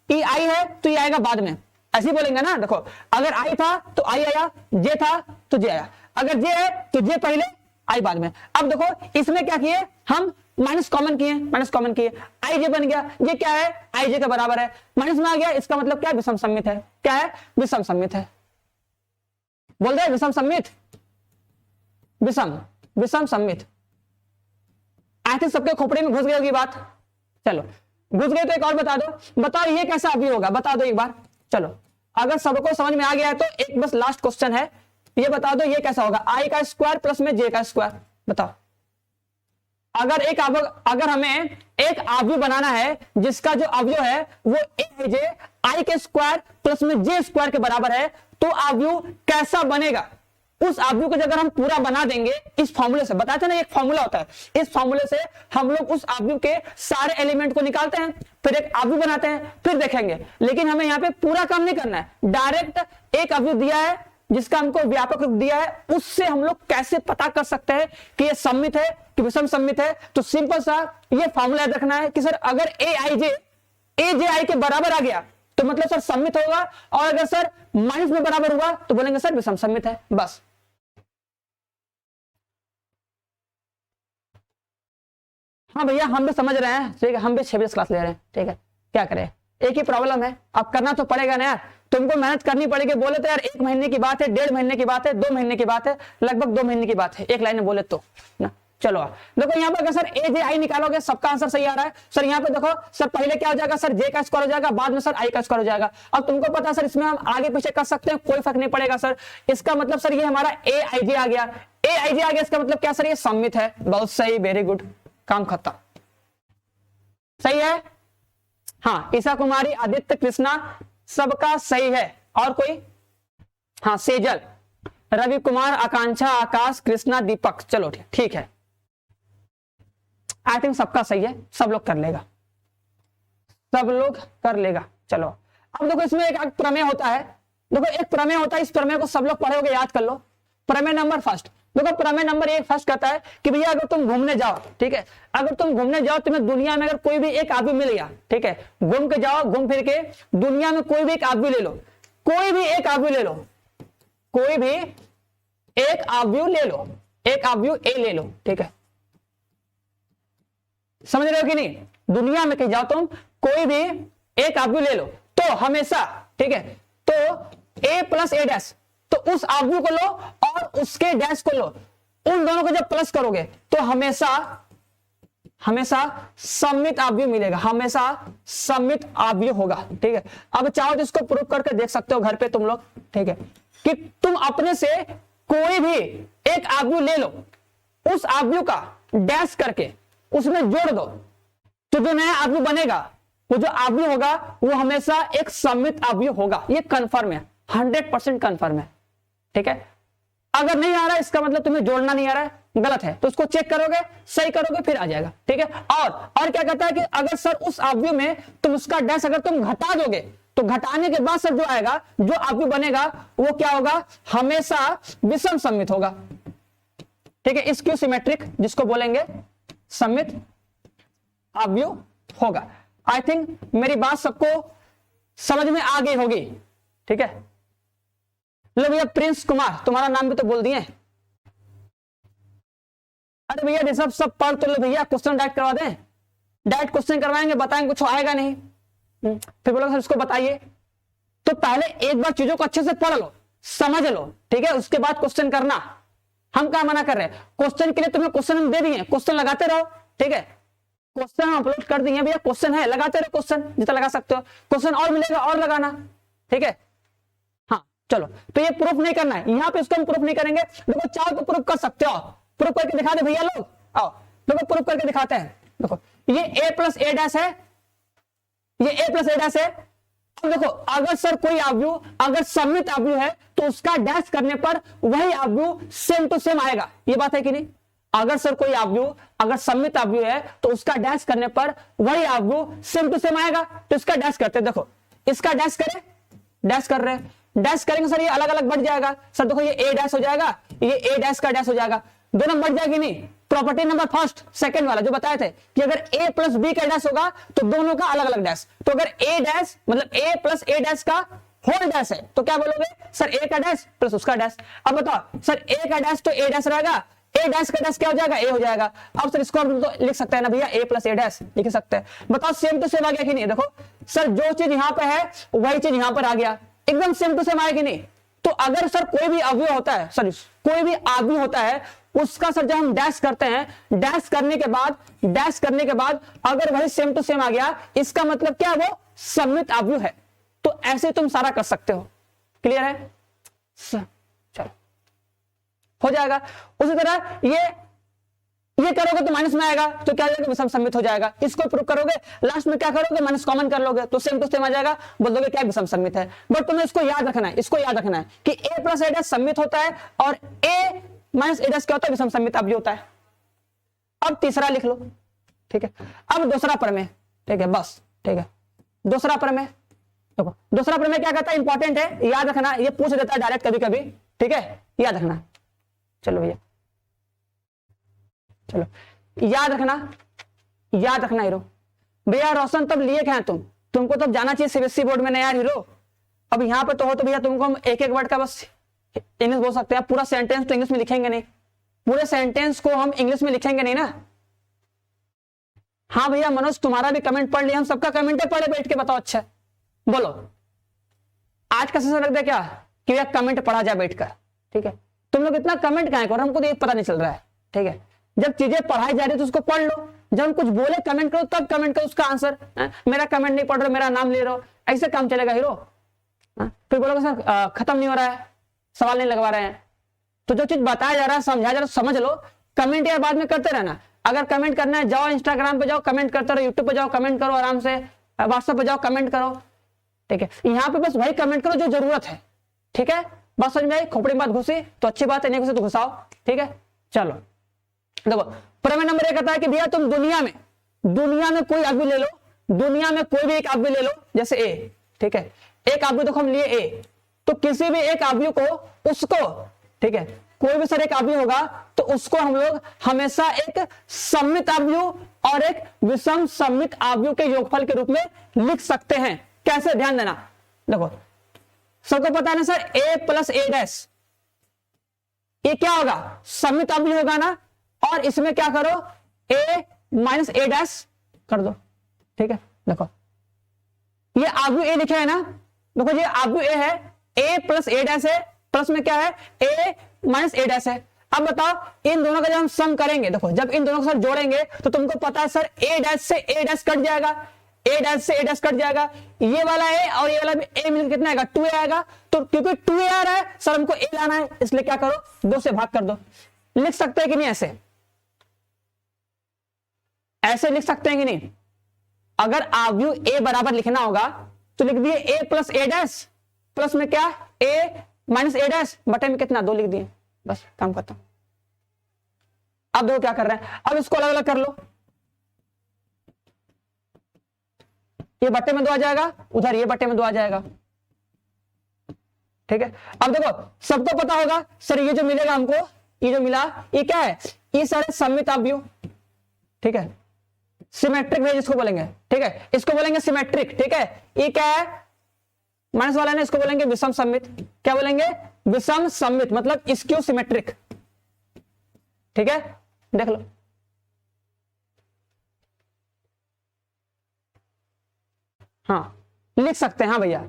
ई आई है तो ये आएगा बाद में, ऐसे ही बोलेंगे ना। देखो अगर आई था तो आई आया, जे था तो जे आया, अगर जे है तो जे पहले आई बाद में। अब देखो इसमें क्या किए हम, माइनस कॉमन किए, माइनस कॉमन किए, आई जे बन गया, ये क्या है, आई जे के बराबर है, माइनस में आ गया, इसका मतलब क्या, विषम सममित है। क्या है, विषम सममित है, बोल रहे विषम सममित, विषम विषम सममित। आई थिंक सबके खोपड़े में घुस गई होगी बात। चलो घुस गई तो एक और बता दो, बताओ ये कैसा अभी होगा, बता दो एक बार। चलो अगर सबको समझ में आ गया है तो एक बस लास्ट क्वेश्चन है, ये बता दो ये कैसा होगा, आई का स्क्वायर प्लस में जे का स्क्वायर। बताओ अगर हमें एक अवयव बनाना है जिसका जो अवयव है वो ए जे आई के स्क्वायर प्लस में जे स्क्वायर के बराबर है, तो अवयव कैसा बनेगा। उस अवयव को अगर हम पूरा बना देंगे इस फॉर्मूले से, बताते ना एक फॉर्मूला होता है, इस फॉर्मूले से हम लोग उस अवयव के सारे एलिमेंट को निकालते हैं, फिर एक अवयव बनाते हैं, फिर देखेंगे। लेकिन हमें यहाँ पे पूरा काम नहीं करना है, डायरेक्ट एक अवयव दिया है जिसका हमको व्यापक रूप दिया है, उससे हम लोग कैसे पता कर सकते हैं कि ये सममित है कि विषम सममित है। तो सिंपल सा ये फॉर्मूला याद रखना है कि सर अगर ए जे आई के बराबर आ गया तो मतलब सर सममित होगा, और अगर सर माइनस में बराबर हुआ तो बोलेंगे सर विषम सममित है। बस हाँ भैया हम भी समझ रहे हैं, ठीक है, हम भी 26 क्लास ले रहे हैं, ठीक है, क्या करें, एक ही प्रॉब्लम है, अब करना तो पड़ेगा ना यार, तुमको मेहनत करनी पड़ेगी। बोले तो यार 1 महीने की बात है, 1.5 महीने की बात है, 2 महीने की बात है, लगभग 2 महीने की बात है, एक लाइन में बोले तो ना। चलो देखो यहाँ पे अगर सर ए जे आई निकालोगे सबका आंसर सही आ रहा है सर। यहाँ पे देखो सर पहले क्या हो जाएगा सर, जे का स्क्वायर हो जाएगा, बाद में सर आई का स्क्वायर हो जाएगा। अब तुमको पता है सर इसमें हम आगे पीछे कर सकते हैं, कोई फर्क नहीं पड़ेगा सर। इसका मतलब सर ये हमारा ए आई जे आ गया, ए आई जे आ गया, इसका मतलब क्या सर, ये सममित है। बहुत सही, वेरी गुड, काम खत्म, सही है। हाँ ईशा कुमारी, आदित्य, कृष्णा, सबका सही है। और कोई, हाँ सेजल, रवि कुमार, आकांक्षा, आकाश, कृष्णा, दीपक, चलो ठीक है, आई थिंक सबका सही है, सब लोग कर लेगा, सब लोग कर लेगा। चलो अब देखो इसमें एक प्रमेय होता है, देखो एक प्रमेय होता है, इस प्रमेय को सब लोग पढ़ोगे, याद कर लो। प्रमेय नंबर फर्स्ट, देखो प्रमेय नंबर 1 फर्स्ट कहता है कि भैया अगर तुम घूमने जाओ, ठीक है, अगर तुम घूमने जाओ, तुम्हें दुनिया में अगर कोई भी एक आदमी मिल गया, ठीक है, घूम के जाओ, घूम फिर के दुनिया में कोई भी एक आदमी ले लो, कोई भी एक आदमी ले लो, कोई भी एक अवयव ले लो, एक अवयव ए ले लो, ठीक है, समझ रहे हो कि नहीं। दुनिया में कहीं जाओ तुम, कोई भी एक अवयव ले लो, तो हमेशा, ठीक है, तो ए प्लस ए डैश, तो उस अवयव को लो और उसके डैश को लो, उन दोनों को जब प्लस करोगे तो हमेशा हमेशा सममित अवयव मिलेगा, हमेशा सममित अवयव होगा, ठीक है। अब चाहो तो इसको प्रूव करके देख सकते हो घर पे तुम लोग, ठीक है, कि तुम अपने से कोई भी एक अवयव ले लो, उस अवयव का डैश करके उसमें जोड़ दो, तो जो नया अवयव बनेगा, वो जो अवयव होगा वो हमेशा एक सममित अवयव होगा। ये कंफर्म है, 100% कंफर्म है, ठीक है। अगर नहीं आ रहा है इसका मतलब तुम्हें जोड़ना नहीं आ रहा है, गलत है, तो उसको चेक करोगे, सही करोगे, फिर आ जाएगा, ठीक है। और क्या कहता है कि अगर सर उस अवयव में तुम उसका डैश अगर तुम घटा दोगे, तो घटाने के बाद सर जो आएगा, जो अवयव बनेगा वो क्या होगा, हमेशा विषम सममित होगा, ठीक है, स्क्यू सिमेट्रिक जिसको बोलेंगे, सममित अवयव होगा। आई थिंक मेरी बात सबको समझ में आ गई होगी, ठीक है। लो भैया प्रिंस कुमार, तुम्हारा नाम भी तो बोल दिए। अरे भैया ऋषभ सब पढ़ तो लो भैया, क्वेश्चन डायरेक्ट करवा दें। डायरेक्ट क्वेश्चन करवाएंगे, बताएंगे, कुछ आएगा नहीं। फिर बोलोगे सर इसको बताइए। तो पहले एक बार चीजों को अच्छे से पढ़ लो, समझ लो, ठीक है, उसके बाद क्वेश्चन करना। हम क्या मना कर रहे हैं? क्वेश्चन के लिए तुम्हें क्वेश्चन हम दे दिए, क्वेश्चन लगाते रहो, ठीक है। क्वेश्चन हम अपलोड कर दिए भैया, क्वेश्चन है, लगाते रहो क्वेश्चन जितना लगा सकते हो। क्वेश्चन और मिलेगा और लगाना, ठीक है। हाँ चलो, तो ये प्रूफ नहीं करना है यहाँ पे, इसको हम प्रूफ नहीं करेंगे। देखो चाहो तो प्रूफ कर सकते हो, प्रूफ करके दिखा दे भैया लोग, आओ देखो प्रूफ करके दिखाते हैं। देखो ये a प्लस ए डैश है, ये a प्लस ए डैश है। अब देखो अगर सर कोई अवयव अगर सममित अवयव है तो उसका डैश करने पर वही अवयव सेम टू सेम आएगा, ये बात है कि नहीं? अगर सर कोई अवयव अगर सममित अवयव है तो उसका डैश करने पर वही अवयव सेम टू सेम आएगा। तो इसका डैश करते हैं, देखो इसका डैश करें, डैश कर रहे हैं, डैश करेंगे सर ये अलग अलग बढ़ जाएगा। सर देखो ये ए डैश हो जाएगा, ये ए डैश का डैश हो जाएगा, दोनों बढ़ जाएगी नहीं। प्रॉपर्टी नंबर फर्स्ट सेकंड वाला जो बताए थे कि अगर a प्लस बी का डैश होगा तो दोनों का अलग अलग डैश। तो अगर a डैश मतलब a प्लस ए डैश का होल डैश है तो क्या बोलोगे? सर a का डैश प्लस उसका डैश। अब बताओ सर a का डैश तो a डैश रहेगा, a डैश का डैश क्या हो जाएगा? a हो जाएगा। अब सर इसको हम तो लिख सकते हैं ना भैया, a प्लस ए डैश लिख सकते हैं। बताओ सेम टू सेम आ गया कि नहीं? देखो सर जो चीज यहां पे है वही चीज यहां पर आ गया, एकदम सेम टू सेम आया कि नहीं? तो अगर सर कोई भी अवयव होता है, सर कोई भी अवयव होता है उसका सर जब हम डैश करते हैं, डैश करने के बाद अगर वही सेम टू सेम आ गया, इसका मतलब क्या? वो सममित अवयव है। तो ऐसे तुम सारा कर सकते हो। क्लियर है? चलो हो जाएगा। उसी तरह ये करोगे तो माइनस में आएगा, तो क्या जाएगा? विषम सममित हो जाएगा। इसको प्रूव करोगे, लास्ट में क्या करोगे? माइनस कॉमन कर लोगे तो सेम टू सेम आ जाएगा, बोल दोगे क्या विषम सममित है। बट तुम्हें इसको याद रखना है, कि a प्लस ए डैश सममित होता है और a माइनस ए डैश क्या होता है? विषम सममित अवयव होता है। अब तीसरा लिख लो, ठीक है। अब दूसरा प्रमेय, ठीक है, बस ठीक है। दूसरा प्रमेय देखो, दूसरा प्रमेय क्या कहता है? इंपॉर्टेंट है, याद रखना, ये पूछ देता है डायरेक्ट कभी कभी, ठीक है, याद रखना। चलो भैया, चलो याद रखना हीरो। भैया रोशन तब लिए क्या है तुमको तब जाना चाहिए सीबीएसई बोर्ड में ना यार हीरो। अब यहाँ पे तो हो तो भैया तुमको हम एक एक वर्ड का बस इंग्लिश बोल सकते हैं, पूरा सेंटेंस तो इंग्लिश में लिखेंगे नहीं, पूरे सेंटेंस को हम इंग्लिश में लिखेंगे नहीं ना। हाँ भैया मनोज तुम्हारा भी कमेंट पढ़ लिया, हम सबका कमेंट पढ़े बैठ के, बताओ अच्छा बोलो। आज का सेशन रख दे क्या कि भैया कमेंट पढ़ा जाए बैठकर, ठीक है। तुम लोग इतना कमेंट क्या करो, हमको तो ये पता नहीं चल रहा है, ठीक है। जब चीजें पढ़ाई जा रही है तो उसको पढ़ लो, जब हम कुछ बोले कमेंट करो तब कमेंट करो उसका आंसर। मेरा कमेंट नहीं पढ़ रहे, मेरा नाम ले रहे हो, ऐसे काम चलेगा हीरो? फिर बोलोगे सर खत्म नहीं हो रहा है, सवाल नहीं लगवा रहे हैं। तो जो चीज बताया जा रहा है समझाया जा रहा है समझ लो, कमेंट यार बाद में करते रहना। अगर कमेंट करना है जाओ इंस्टाग्राम पे जाओ कमेंट करते रहो, यूट्यूब पे जाओ कमेंट करो आराम से, व्हाट्सएप पे जाओ कमेंट करो, ठीक है। यहाँ पे बस वही कमेंट करो जो जरूरत है, ठीक है। बात समझ में आई? खोपड़ी में बात घुसी तो अच्छी बात है, नहीं घुसी तो घुसाओ, ठीक है। चलो देखो प्रमेय नंबर 1 कहता है कि भैया तुम दुनिया में कोई अवयव ले लो, दुनिया में कोई भी एक अवयव ले लो, जैसे ए, ठीक है। एक अवयव देखो हम लिए ए, तो किसी भी एक अवयव को उसको, ठीक है, कोई भी सर एक अवयव होगा तो उसको हम लोग हमेशा एक सममित अवयव और एक विषम सममित अवयव के योगफल के रूप में लिख सकते हैं। कैसे? ध्यान देना, देखो सबको पता है ना sir a plus A dash, ये क्या होगा? सममित अवयव होगा ना, और इसमें क्या करो a माइनस ए डैश कर दो, ठीक है। देखो ये अवयव a लिखे है ना, देखो ये अवयव a है, a प्लस ए डैश है, प्लस में क्या है? a माइनस ए डैश है। अब बताओ इन दोनों का जब हम सम करेंगे, देखो जब इन दोनों को सर जोड़ेंगे तो तुमको पता है सर a डैश से a डैश कट जाएगा, a डैश से a डैश कट जाएगा, ये वाला a और ये वाला भी a मिलकर कितना आएगा? 2a आएगा। तो क्योंकि 2a आ रहा है सर हमको a लाना है, इसलिए क्या करो 2 से भाग कर दो। लिख सकते हैं कि नहीं? ऐसे लिख सकते हैं कि नहीं? अगर अवयव a बराबर लिखना होगा तो लिख दिए a plus A dash, plus में क्या? a माइनस ए डैश, बटे में कितना? 2 लिख दिए, बस काम खत्म। अब देखो क्या कर रहे हैं, अब इसको अलग अलग कर लो, ये बट्टे में 2 आ जाएगा, उधर ये बट्टे में 2 आ जाएगा, ठीक है। अब देखो सबको पता होगा सर ये जो मिलेगा हमको, ये जो मिला ये क्या है? ये सारे सममित अवयव, ठीक है, सिमेट्रिक वेज इसको बोलेंगे, ठीक है, इसको बोलेंगे सिमेट्रिक, ठीक है। ये क्या है, माइनस वाला ने, इसको बोलेंगे विषम सममित। क्या बोलेंगे, विषम सममित, मतलब स्क्यू सिमेट्रिक, ठीक है, देख लो। हाँ लिख सकते हैं, हाँ भैया,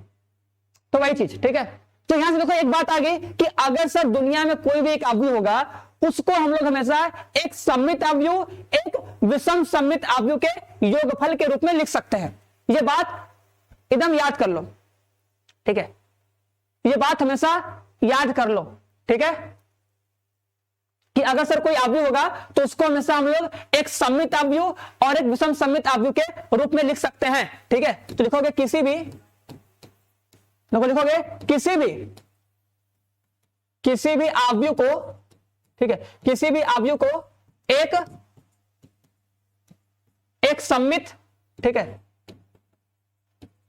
तो वही चीज, ठीक है। तो यहां से देखो एक बात आ गई कि अगर सर दुनिया में कोई भी एक अवयव होगा, उसको हम लोग हमेशा एक सममित अवयव, एक विषम सममित अवयव के योगफल के रूप में लिख सकते हैं। ये बात एकदम याद कर लो, ठीक है, ये बात हमेशा याद कर लो, ठीक है, कि अगर सर कोई अवयव होगा तो उसको हमेशा हम लोग एक सममित अवयव और एक विषम सममित अवयव के रूप में लिख सकते हैं, ठीक है। तो लिखोगे किसी भी, लिखोगे किसी भी अवयव को, ठीक है, किसी भी अवयव को एक सममित, ठीक है,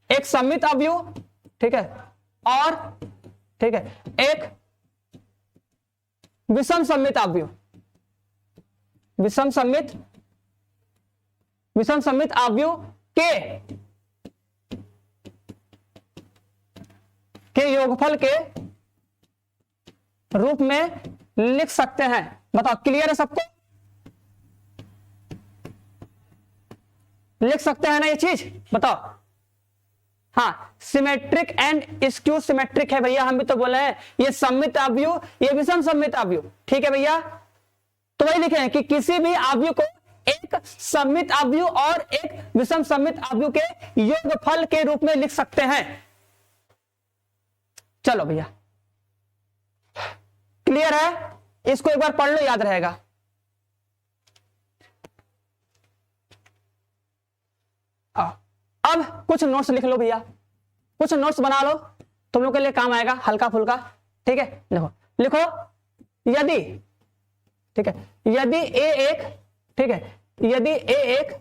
एक सममित अवयव, ठीक है, और ठीक है एक विषम सममित अवयव, विषम सममित अवयव के योगफल के रूप में लिख सकते हैं। बताओ क्लियर है सबको, लिख सकते हैं ना ये चीज, बताओ। हाँ, सिमेट्रिक एंड स्क्यू सिमेट्रिक है भैया, हम भी तो बोले हैं, ये सममित अवयव, ये विषम सममित अवयव, ठीक है भैया। तो वही लिखे हैं कि किसी भी अवयव को एक सममित अवयव और एक विषम सममित अवयव के योगफल के रूप में लिख सकते हैं। चलो भैया क्लियर है, इसको एक बार पढ़ लो, याद रहेगा। अब कुछ नोट्स लिख लो भैया, कुछ नोट्स बना लो, तुम लोग के लिए काम आएगा, हल्का फुल्का, ठीक है। देखो लिखो, यदि, ठीक है, यदि ए एक, ठीक है, यदि ए एक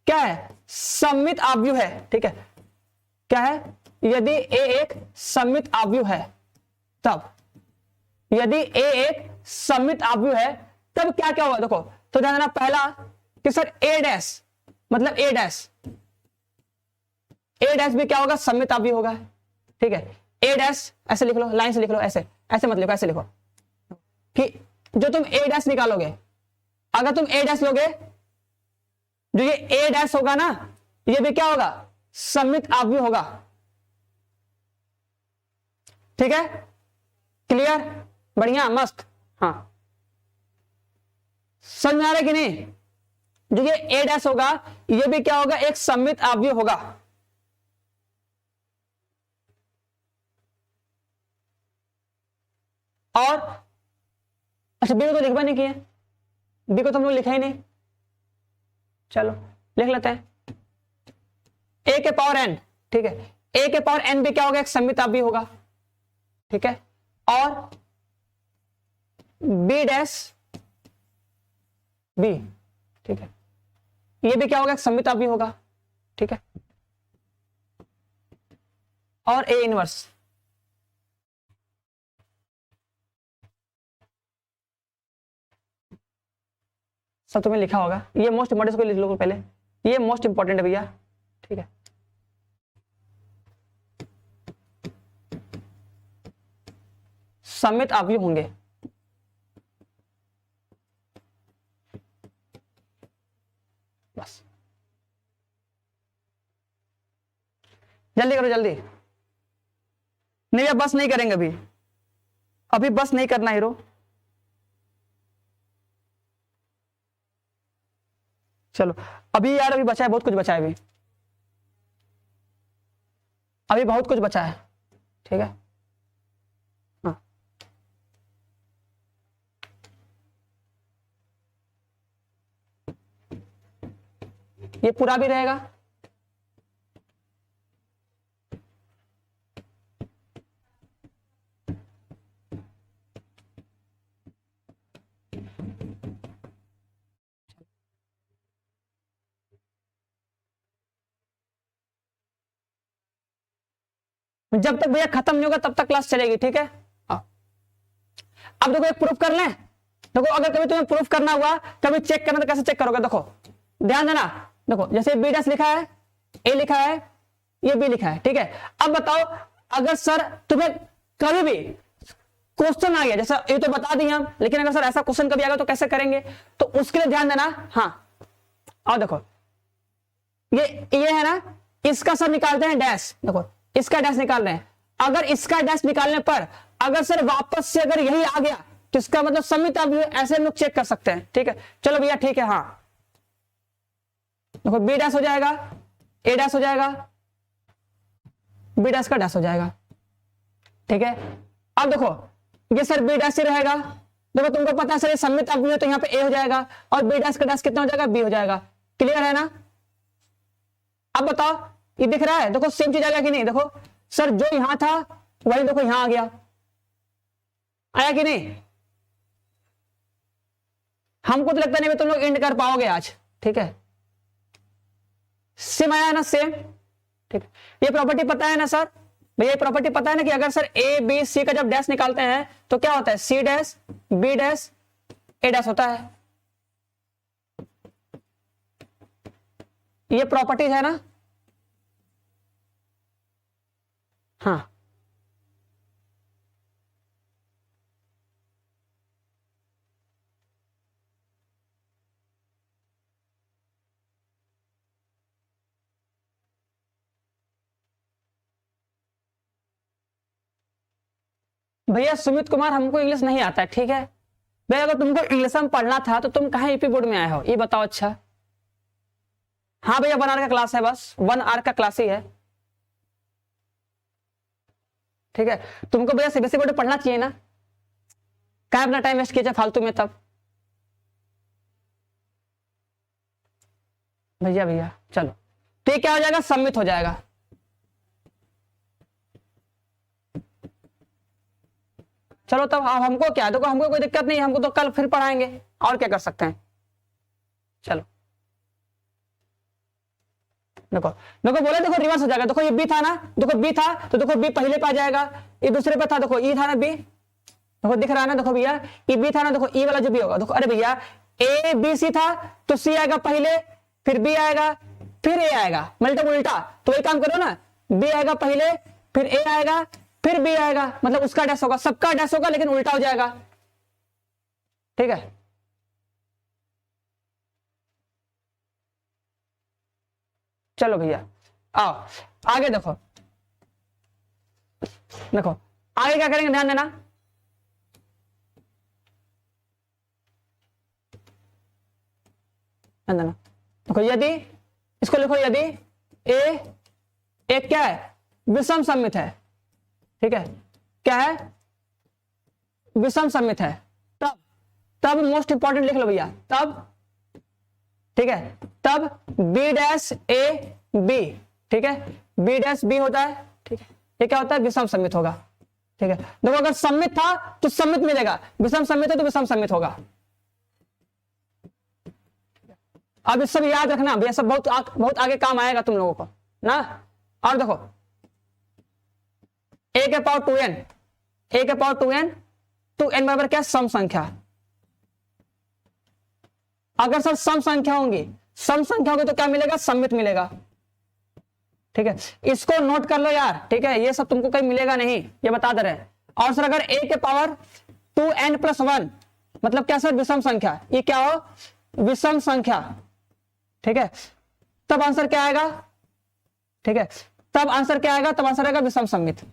क्या है, सममित अवयव है, ठीक है, क्या है, यदि ए एक सममित अवयव है, तब यदि ए एक सममित अवयव है तब क्या क्या होगा, देखो। तो ध्यान देना, पहला कि सर ए डैश, मतलब ए डैश भी क्या होगा, सममित अवयव होगा, ठीक है। ए डैश ऐसे लिख लो, लाइन से लिख लो, ऐसे ऐसे मत लिखो, ऐसे लिखो कि जो तुम ए डैश निकालोगे, अगर तुम ए डैश लोगे, जो ये ए डैश होगा ना, ये भी क्या होगा, सममित अवयव होगा, ठीक है। क्लियर, बढ़िया, मस्त। हाँ समझ में आ रहा है कि नहीं, जो ये ए डैश होगा, ये भी क्या होगा, एक सममित अवयव होगा। और अच्छा, बी को तो लिखवा नहीं किया, बी को तो हम लोग लिखा ही नहीं, चलो लिख लेते हैं। ए के पावर एन, ठीक है, ए के पावर एन भी क्या होगा, एक सममित अवयव होगा, ठीक है। और बी डैश बी, ठीक है, ये भी क्या होगा, एक सममित अवयव होगा, ठीक है। और ए इनवर्स, सब तुम्हें लिखा होगा, ये मोस्ट इंपॉर्टेंट को लिख लो पहले, ये मोस्ट इंपॉर्टेंट है भैया, ठीक है। सममित अवयव होंगे, बस जल्दी करो, जल्दी। नहीं अब बस नहीं करेंगे, अभी अभी बस नहीं करना हीरो, चलो अभी यार, अभी बचा है, बहुत कुछ बचा है अभी, अभी बहुत कुछ बचा है, ठीक है। हाँ ये पूरा भी रहेगा, जब तक भैया खत्म नहीं होगा तब तक क्लास चलेगी, ठीक है। अब देखो एक प्रूफ कर लें, देखो अगर कभी तुम्हें प्रूफ करना हुआ, कभी चेक करना, तो कैसे चेक करोगे, देखो ध्यान देना, देखो जैसे बी डैश लिखा है, ए लिखा है, ये बी लिखा है, ठीक है। अब बताओ अगर सर तुम्हें कभी भी क्वेश्चन आ गया, जैसा ये तो बता दिए हम, लेकिन अगर सर ऐसा क्वेश्चन कभी आ गया तो कैसे करेंगे, तो उसके लिए ध्यान देना। हाँ और देखो ये है ना, इसका सर निकालते हैं डैश, देखो इसका डैश निकाल रहे हैं। अगर इसका डैश निकालने पर अगर सर वापस से अगर यही आ गया तो इसका मतलब समित अब ऐसे हम लोग चेक कर सकते हैं, ठीक है। चलो भैया ठीक है, हाँ देखो बी डैश हो जाएगा, ए डैश हो जाएगा, बी डैश का डैश हो जाएगा, ठीक है। अब देखो ये सर बी डैश ही रहेगा, देखो तुमको पता है सर ये समित अब तो यहाँ पे ए हो जाएगा और बी डैश का डैश कितना हो जाएगा, बी हो जाएगा। क्लियर है ना। अब बताओ ये दिख रहा है, देखो सेम चीज आ गया कि नहीं, देखो सर जो यहां था वही देखो यहां आ गया, आया कि नहीं। हमको तो लगता नहीं तुम लोग एंड कर पाओगे आज, ठीक है। सेम आया ना, सेम, ठीक। ये प्रॉपर्टी पता है ना सर, भैया ये प्रॉपर्टी पता है ना कि अगर सर ए बी सी का जब डैश निकालते हैं तो क्या होता है, सी डैश बी डैश ए डैश होता है। ये प्रॉपर्टीज है ना। हाँ भैया सुमित कुमार हमको इंग्लिश नहीं आता है, ठीक है भैया। अगर तुमको इंग्लिश में पढ़ना था तो तुम कहाँ यूपी बोर्ड में आए हो, ये बताओ। अच्छा हाँ भैया 1 आवर का क्लास है, बस 1 आवर का क्लास ही है, ठीक है। तुमको भैया सीबीएसई बोर्ड में पढ़ना चाहिए ना, कहाँ अपना टाइम वेस्ट कीजिए फालतू में तब। भैया भैया चलो तो ये क्या हो जाएगा, सम्मित हो जाएगा। चलो तब अब हमको क्या, देखो हमको कोई दिक्कत नहीं, हमको तो कल फिर पढ़ाएंगे, और क्या कर सकते हैं। चलो देखो देखो बोले, देखो रिवर्स हो जाएगा। देखो ये बी था ना, देखो बी था तो देखो बी पहले पे आ जाएगा, ये दूसरे पे था, देखो ई था ना बी, देखो दिख रहा है ना, देखो भैया ये बी था ना, देखो ई वाला जो बी होगा, देखो अरे भैया ए बी सी था तो सी आएगा पहले, फिर बी आएगा, फिर ए आएगा, मतलब उल्टा। तो वही काम करो ना, बी आएगा पहले, फिर ए आएगा, फिर बी आएगा, मतलब उसका डैश होगा, सबका डैश होगा लेकिन उल्टा हो जाएगा, ठीक है। चलो भैया आओ आगे देखो, देखो आगे क्या करेंगे, ध्यान देना। ध्यान देना, देखो यदि इसको लिखो, यदि ए एक क्या है, विषम सममित है, ठीक है। क्या है, विषम सममित है, तब तब मोस्ट इंपॉर्टेंट लिख लो भैया, तब, ठीक है, तब बी डैश ए बी, ठीक है, बी डैश बी होता है, ठीक है। ये क्या होता है, विषम सममित होगा, ठीक है। देखो अगर सममित था तो सममित मिलेगा, विषम सममित है तो विषम सममित होगा। अब इस सब याद रखना भैया, सब बहुत आगे काम आएगा तुम लोगों को ना। और देखो a के पावर 2n, a के पावर 2n, 2n बराबर क्या, सम संख्या। अगर सर सम संख्या होंगी, सम संख्या होगी तो क्या मिलेगा, सममित मिलेगा, ठीक है। इसको नोट कर लो यार, ठीक है, ये सब तुमको कहीं मिलेगा नहीं, ये बता दे रहे। और सर अगर a के पावर 2n+1 मतलब क्या सर, विषम संख्या, ये क्या हो, विषम संख्या, ठीक है। तब आंसर क्या आएगा, ठीक है, तब आंसर क्या आएगा, तब आंसर आएगा विषम सममित।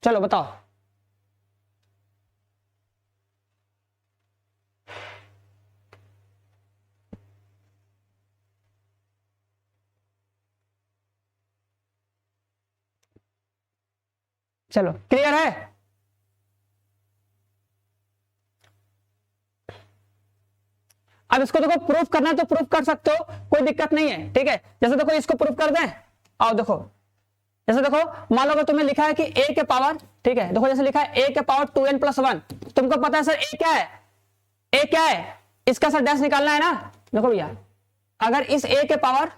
चलो बताओ, चलो क्लियर है। अब इसको देखो प्रूफ करना है तो प्रूफ कर सकते हो, कोई दिक्कत नहीं है, ठीक है। जैसे देखो इसको प्रूफ कर दें, और देखो जैसे देखो मान लो अगर तुम्हें लिखा है कि a के पावर, ठीक है, देखो जैसे लिखा है a के पावर 2n+1, तुमको पता है सर a क्या है, a क्या है, इसका सर डैश निकालना है ना। देखो भैया अगर इस a के पावर,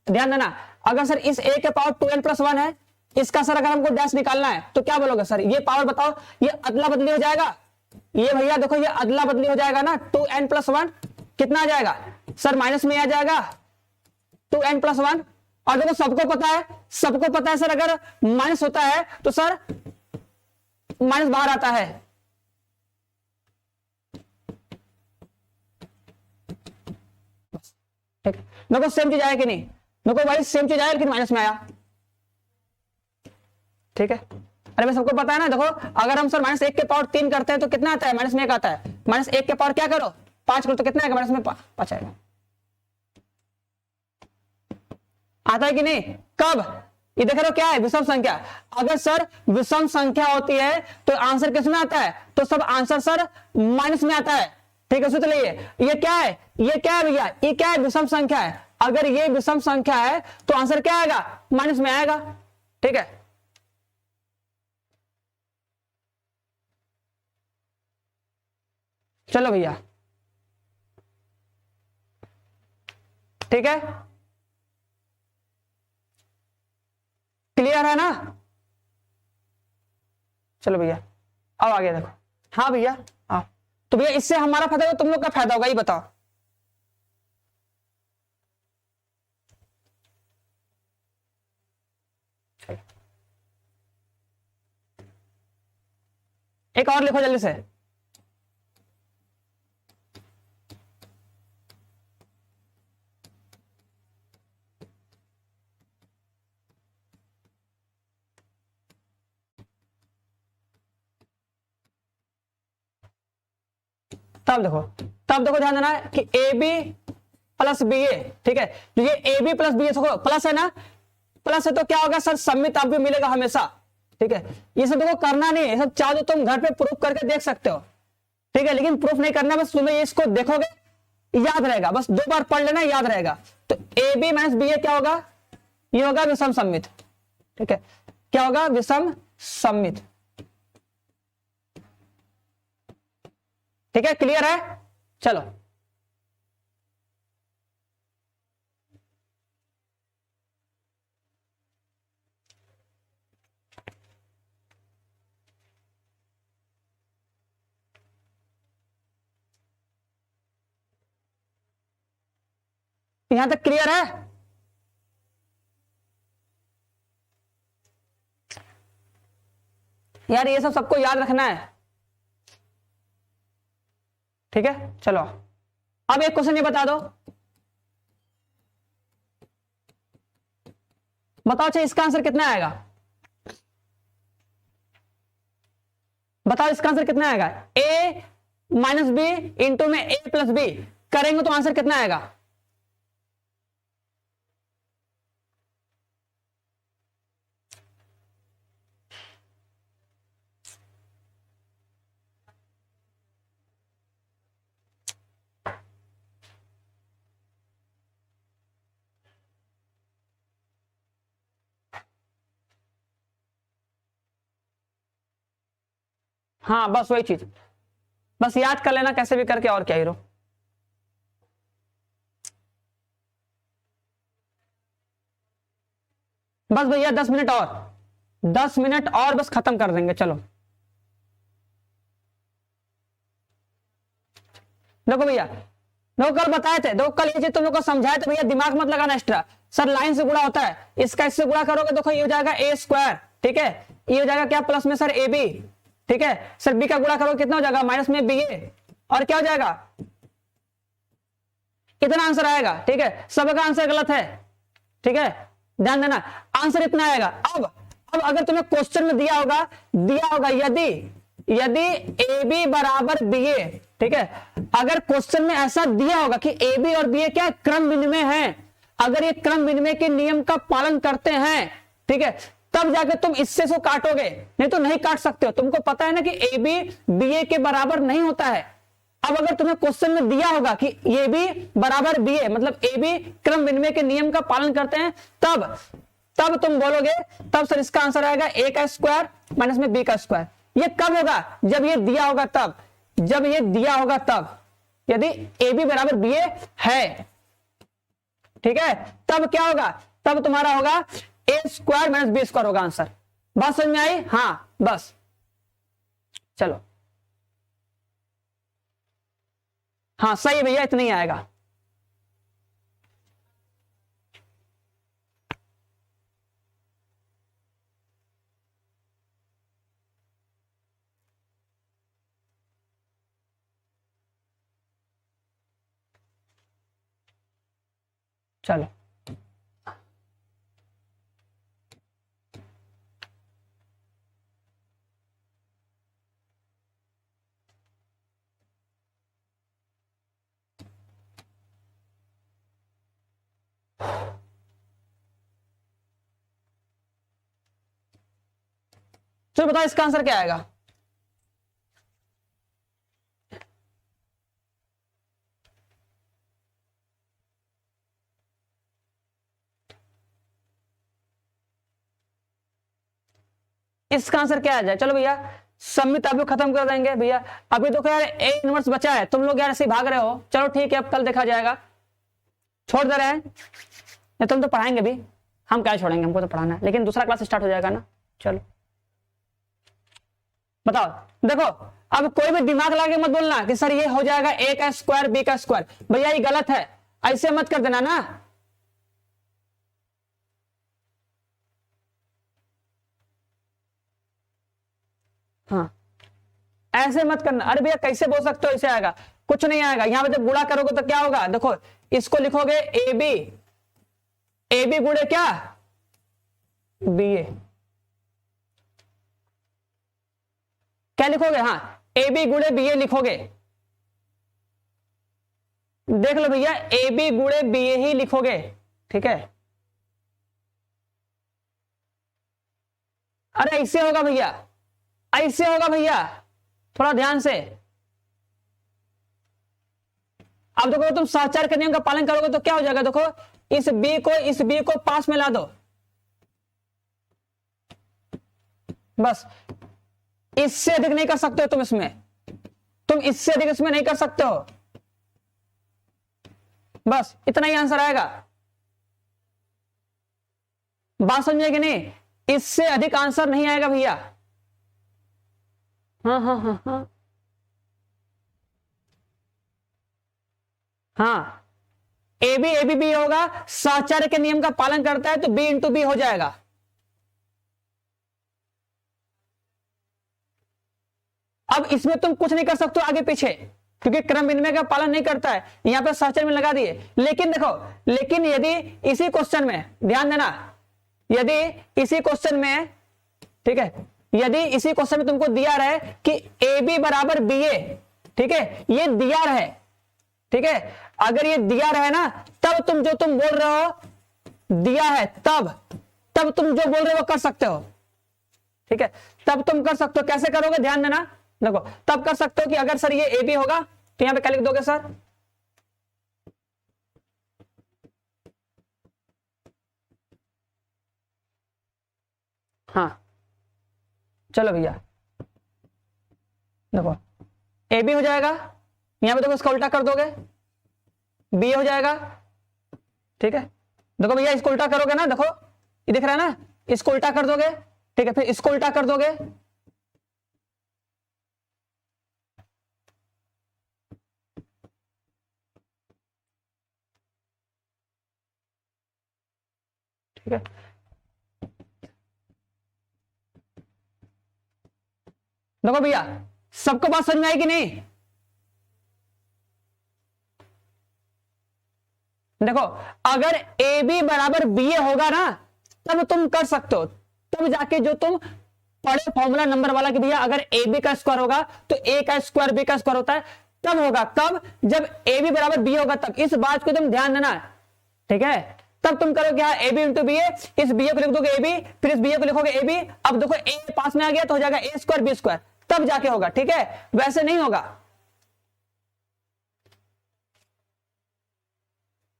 ध्यान देना, अगर सर इस a के पावर 2n+1 है, इसका सर अगर हमको डैश निकालना है तो क्या बोलोगे सर, ये पावर बताओ, ये अदला बदली हो जाएगा, ये भैया देखो ये अदला बदली हो जाएगा ना, 2n+1 कितना आ जाएगा सर, माइनस में आ जाएगा 2n+1। और देखो सबको पता है सर, अगर माइनस होता है तो सर माइनस बाहर आता है। ठीक, देखो सेम चीज आया कि नहीं, देखो भाई सेम चीज आया लेकिन माइनस में आया। ठीक है, अरे भाई सबको पता है ना, देखो अगर हम सर -1 के पावर 3 करते हैं तो कितना आता है, -1 आता है। -1 के पावर क्या करो 5 करो तो कितना आएगा, -5 आएगा। आता है कि नहीं, कब, ये देख रहे हो क्या है, विषम संख्या। अगर सर विषम संख्या होती है तो आंसर किस में आता है, तो सब आंसर सर माइनस में आता है। ठीक है, सोच लीजिए ये क्या है, ये क्या है भैया, ये क्या है, विषम संख्या है। अगर ये विषम संख्या है तो आंसर क्या आएगा, माइनस में आएगा। ठीक है, चलो भैया, ठीक है, क्लियर है ना। चलो भैया अब आगे देखो। हाँ भैया, हाँ तो भैया इससे हमारा फायदा होगा, तुम लोग का फायदा होगा, ये बताओ। एक और लिखो जल्दी से। तब देखो ध्यान देना कि A B plus B A, ठीक है, तो ये A B plus B A plus है ना, प्लस है तो क्या होगा सर, सम्मित अब भी मिलेगा हमेशा। ठीक है, ये सब देखो करना नहीं है, सब चाहो तो तुम घर पे प्रूफ करके देख सकते हो। ठीक है, लेकिन प्रूफ नहीं करना, बस तुम्हें इसको देखोगे याद रहेगा, बस 2 बार पढ़ लेना याद रहेगा। तो ए बी माइनस बी ए क्या होगा, ये होगा विषम सम्मित। ठीक है, क्या होगा, विषम सम्मित। ठीक है, क्लियर है। चलो यहां तक क्लियर है। यार ये सब सबको याद रखना है। ठीक है, चलो अब एक क्वेश्चन ये बता दो, बताओ अच्छा इसका आंसर कितना आएगा, बताओ इसका आंसर कितना आएगा। ए माइनस बी इंटू में ए प्लस बी करेंगे तो आंसर कितना आएगा। हाँ बस वही चीज, बस याद कर लेना कैसे भी करके, और क्या हीरो। बस भैया 10 मिनट और, 10 मिनट और बस खत्म कर देंगे। चलो देखो भैया, देखो कल बताए थे, देखो कल ये चीज तुम लोग को समझाए थे भैया, दिमाग मत लगाना एक्स्ट्रा। सर लाइन से गुणा होता है, इसका इससे गुणा करोगे देखो ये हो जाएगा ए स्क्वायर। ठीक है, ये हो जाएगा क्या, प्लस में सर ए बी। ठीक है सर, बी का गुणा करोगे कितना हो जाएगा, माइनस में बी ए, और क्या हो जाएगा, इतना आंसर आएगा। ठीक है, सबका आंसर गलत है। ठीक है, ध्यान देना, आंसर इतना आएगा। अब अगर तुम्हें क्वेश्चन में दिया होगा यदि ए बी बराबर बी ए, ठीक है, अगर क्वेश्चन में ऐसा दिया होगा कि ए बी और बी ए क्या क्रम विनिमय है, अगर ये क्रम विनिमय के नियम का पालन करते हैं, ठीक है, तब जाके तुम इससे सो काटोगे, नहीं तो नहीं काट सकते हो। तुमको पता है ना कि ए बी बी ए के बराबर नहीं होता है। अब अगर तुम्हें क्वेश्चन में दिया होगा कि ए बी बराबर बी ए, मतलब ए बी क्रम विनिमय के नियम का पालन करते हैं, तब तुम बोलोगे, तब सर इसका आंसर आएगा ए का स्क्वायर माइनस में बी का स्क्वायर। ये कब होगा, जब ये दिया होगा तब, जब ये दिया होगा तब, यदि ए बी बराबर बी ए है, ठीक है, तब क्या होगा, तब तुम्हारा होगा ए स्क्वायर माइनस बी स्क्वायर होगा आंसर। बात समझ में आई, हाँ बस चलो हाँ सही है भैया, इतना ही आएगा। चलो चलो बताओ इसका आंसर क्या आएगा। इसका आंसर क्या आ जाए। चलो भैया सम्मित अभी खत्म कर देंगे भैया। अभी देखो यार ए इनवर्स बचा है, तुम लोग यार ऐसे भाग रहे हो। चलो ठीक है, अब कल देखा जाएगा, छोड़ दे रहे हैं। नहीं तुम तो पढ़ाएंगे भी, हम क्या छोड़ेंगे, हमको तो पढ़ाना है, लेकिन दूसरा क्लास स्टार्ट हो जाएगा ना। चलो बताओ, देखो अब कोई भी दिमाग लगा के मत बोलना कि सर ये हो जाएगा ए का स्क्वायर बी का स्क्वायर, भैया ये गलत है, ऐसे मत कर देना ना। हाँ ऐसे मत करना। अरे भैया कैसे बोल सकते हो ऐसे आएगा, कुछ नहीं आएगा। यहां पे जब गुणा करोगे तो क्या होगा, देखो इसको लिखोगे ए बी, ए बी गुणे क्या बी ए, क्या लिखोगे, हाँ ए बी गुणे बी ए लिखोगे। देख लो भैया ए बी गुणे बी ए ही लिखोगे, ठीक है। अरे ऐसे होगा भैया, ऐसे होगा भैया, थोड़ा ध्यान से। अब देखो तुम सहचार के नियम का पालन करोगे तो क्या हो जाएगा, देखो इस बी को पास में ला दो, बस इससे अधिक नहीं कर सकते हो तुम इसमें, तुम इससे अधिक इसमें नहीं कर सकते हो, बस इतना ही आंसर आएगा। बात समझे कि नहीं, इससे अधिक आंसर नहीं आएगा भैया। हाँ हाँ हाँ हाँ हाँ, ए बी बी होगा, साचार्य के नियम का पालन करता है तो बी इंटू बी हो जाएगा। अब इसमें तुम कुछ नहीं कर सकते आगे पीछे, क्योंकि क्रम विनिमय का पालन नहीं करता है। यहां पे साचार्य में लगा दिए, लेकिन देखो, लेकिन यदि इसी क्वेश्चन में ध्यान देना, यदि इसी क्वेश्चन में, ठीक है, यदि इसी क्वेश्चन में तुमको दिया रहे कि ए बी बराबर बी ए, ठीक है, ये दिया रहे, ठीक है, अगर ये दिया रहे ना, तब तुम जो तुम बोल रहे हो दिया है, तब तुम जो बोल रहे हो वो कर सकते हो, ठीक है, तब तुम कर सकते हो। कैसे करोगे ध्यान देना, देखो तब कर सकते हो कि अगर सर ये ए बी होगा तो यहां पे क्या लिख दोगे सर, हाँ चलो भैया देखो ए बी हो जाएगा, यहां पे देखो इसका उल्टा कर दोगे बी हो जाएगा, ठीक है। देखो भैया इसको उल्टा करोगे ना, देखो ये दिख रहा है ना, इसको उल्टा कर दोगे, ठीक है, फिर इसको उल्टा कर दोगे, ठीक है। देखो भैया सबको बात समझ में आई कि नहीं, देखो अगर ए बी बराबर बी ए होगा ना, तब तुम कर सकते हो, तब जाके जो तुम पढ़े फॉर्मूला नंबर वाला कि भैया अगर ए बी का स्क्वायर होगा तो ए का स्क्वायर बी का स्क्वायर होता है, तब होगा, कब, जब ए बी बराबर बी होगा तब। इस बात को तुम ध्यान देना, ठीक है, तब तुम करोगे हाँ ए बी इंटू बी ए, इस बी ए को लिख दोगे ए बी, फिर इस बी ए को लिखोगे ए बी। अब देखो ए पास में आ गया तो हो जाएगा ए स्क्वायर बी स्क्वायर, तब जाके होगा, ठीक है, वैसे नहीं होगा।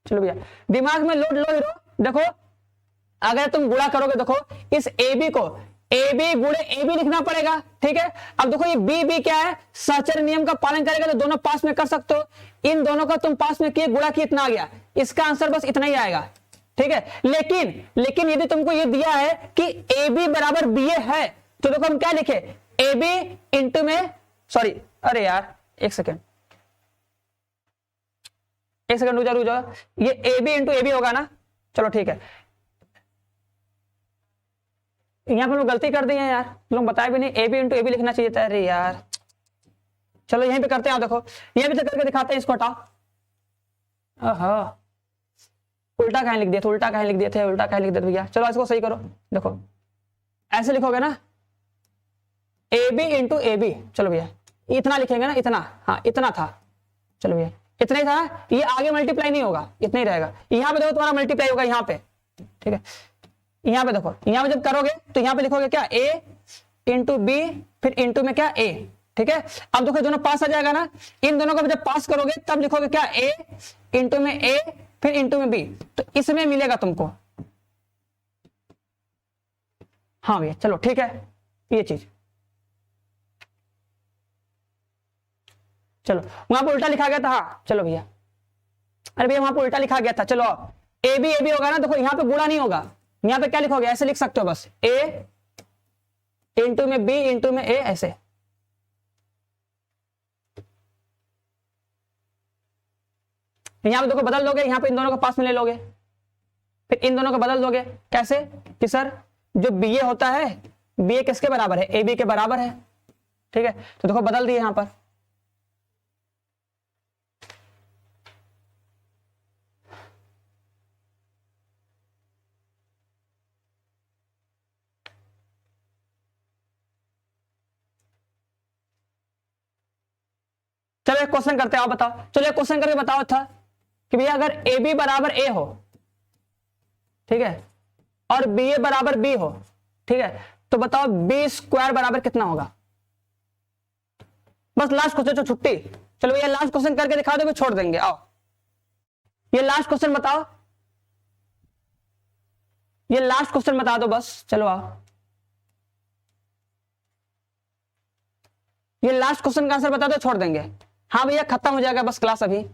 चलो भैया दिमाग में लोड लो हीरो, देखो अगर तुम गुणा करोगे, देखो इस ए बी को ए बी गुणे ए बी लिखना पड़ेगा, ठीक है। अब देखो ये बी बी क्या है, सहचर्य नियम का पालन करेगा तो दोनों पास में कर सकते हो, इन दोनों का तुम पास में किए, गुणा किए, इतना आ गया, इसका आंसर बस इतना ही आएगा, ठीक है। लेकिन यदि तुमको ये दिया है कि ए बी बराबर बी ए है, तो देखो हम क्या लिखे, ए बी इंटू में, सॉरी अरे यार एक सेकेंड, एक सेकंड रुक जाओ, ये A B into A B होगा ना। चलो ठीक है, यहाँ पे लोग गलती कर दी है यार, लोग बताए भी नहीं, A B into A B लिखना चाहिए था। अरे यार चलो यहीं पे करते हैं, देखो यहीं पे तो करके दिखाते हैं, इसको हटाओ। उल्टा कहीं लिख दिए थे, उल्टा कहीं लिख दिए थे, उल्टा कहीं लिख दिए भैया। चलो इसको सही करो, देखो ऐसे लिखोगे ना, A B into A B. चलो भैया इतना लिखेंगे ना, इतना, हाँ इतना था। चलो भैया इतना ही था, ये आगे मल्टीप्लाई नहीं होगा, इतना ही रहेगा। यहाँ पे देखो तुम्हारा मल्टीप्लाई होगा यहाँ पे, ठीक है। यहाँ पे देखो, यहाँ पे जब करोगे तो यहाँ पे लिखोगे क्या, ए इंटू बी, फिर इंटू में क्या ए, ठीक है। अब देखो दोनों पास आ जाएगा ना, इन दोनों को जब पास करोगे तब लिखोगे क्या, ए इंटू में ए, फिर इंटू में बी, तो इसमें मिलेगा तुमको। हाँ भैया चलो ठीक है, ये चीज चलो वहां पर उल्टा लिखा गया था। हाँ चलो भैया, अरे भैया वहां पर उल्टा लिखा गया था। चलो ए बी होगा ना, देखो यहाँ पे बुरा नहीं होगा, यहाँ पे क्या लिखोगे, ऐसे लिख सकते हो बस, ए इंटू में बी इंटू में ए, ऐसे। यहाँ पे देखो बदल दोगे, यहाँ पे इन दोनों को पास में ले लोगे, फिर इन दोनों को बदल दोगे कैसे कि सर जो बी ए होता है, बी ए किसके बराबर है, ए बी के बराबर है, ठीक है। तो देखो बदल दिए यहाँ पर, चलो एक क्वेश्चन करते हैं, आप बताओ। चलो एक क्वेश्चन करके बताओ था कि भैया अगर ए बी बराबर ए हो, ठीक है, और बी ए बराबर बी हो, ठीक है, तो बताओ बी स्क्वायर बराबर कितना होगा। बस लास्ट क्वेश्चन, छुट्टी। चलो भैया लास्ट क्वेश्चन करके दिखा दो, फिर छोड़ देंगे। आओ ये लास्ट क्वेश्चन बताओ, ये लास्ट क्वेश्चन बता दो बस। चलो आओ, ये लास्ट क्वेश्चन का आंसर बता दो, छोड़ देंगे। हाँ भैया खत्म हो जाएगा बस क्लास अभी।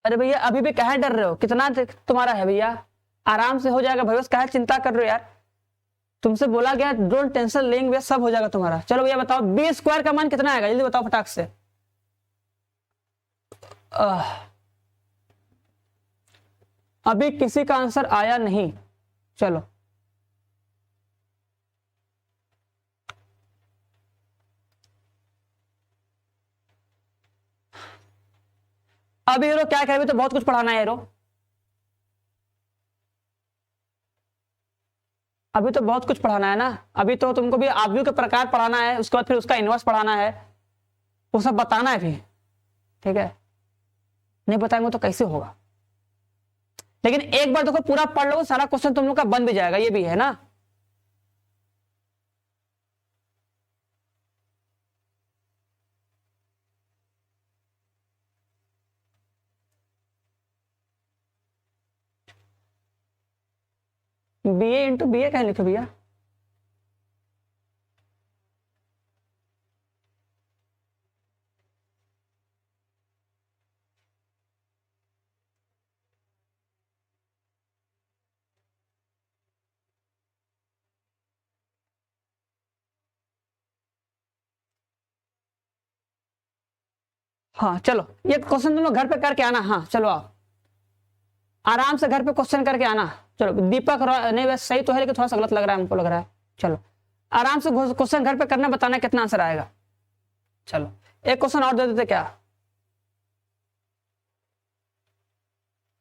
अरे भैया अभी भी कहे डर रहे हो, कितना तुम्हारा है भैया, आराम से हो जाएगा भैया, कहे चिंता कर रहे हो यार। तुमसे बोला गया डोंट टेंशन लेंगे भैया, सब हो जाएगा तुम्हारा। चलो भैया बताओ बी स्क्वायर का मान कितना आएगा, जल्दी बताओ फटाक से। अभी किसी का आंसर आया नहीं, चलो अभी हीरो क्या कहे, अभी तो बहुत कुछ पढ़ाना है हीरो, अभी तो बहुत कुछ पढ़ाना है ना। अभी तो तुमको भी आव्यूह के प्रकार पढ़ाना है, उसके बाद फिर उसका इनवर्स पढ़ाना है, वो सब बताना है भी, ठीक है। नहीं बताएंगे तो कैसे होगा, लेकिन एक बार देखो पूरा पढ़ लो, सारा क्वेश्चन तुम लोग का बन भी जाएगा, ये भी है ना। बी ए इंटू बी ए कह लिखे भैया, हाँ चलो ये क्वेश्चन तुम लोग घर पे करके आना। हाँ चलो आओ आराम से घर पे क्वेश्चन करके आना। चलो दीपक नहीं वैसे सही तो है, लेकिन थोड़ा सा गलत लग रहा है हमको, लग रहा है। चलो आराम से क्वेश्चन घर पे करना, बताना कितना आंसर आएगा। चलो एक क्वेश्चन और दे देते क्या।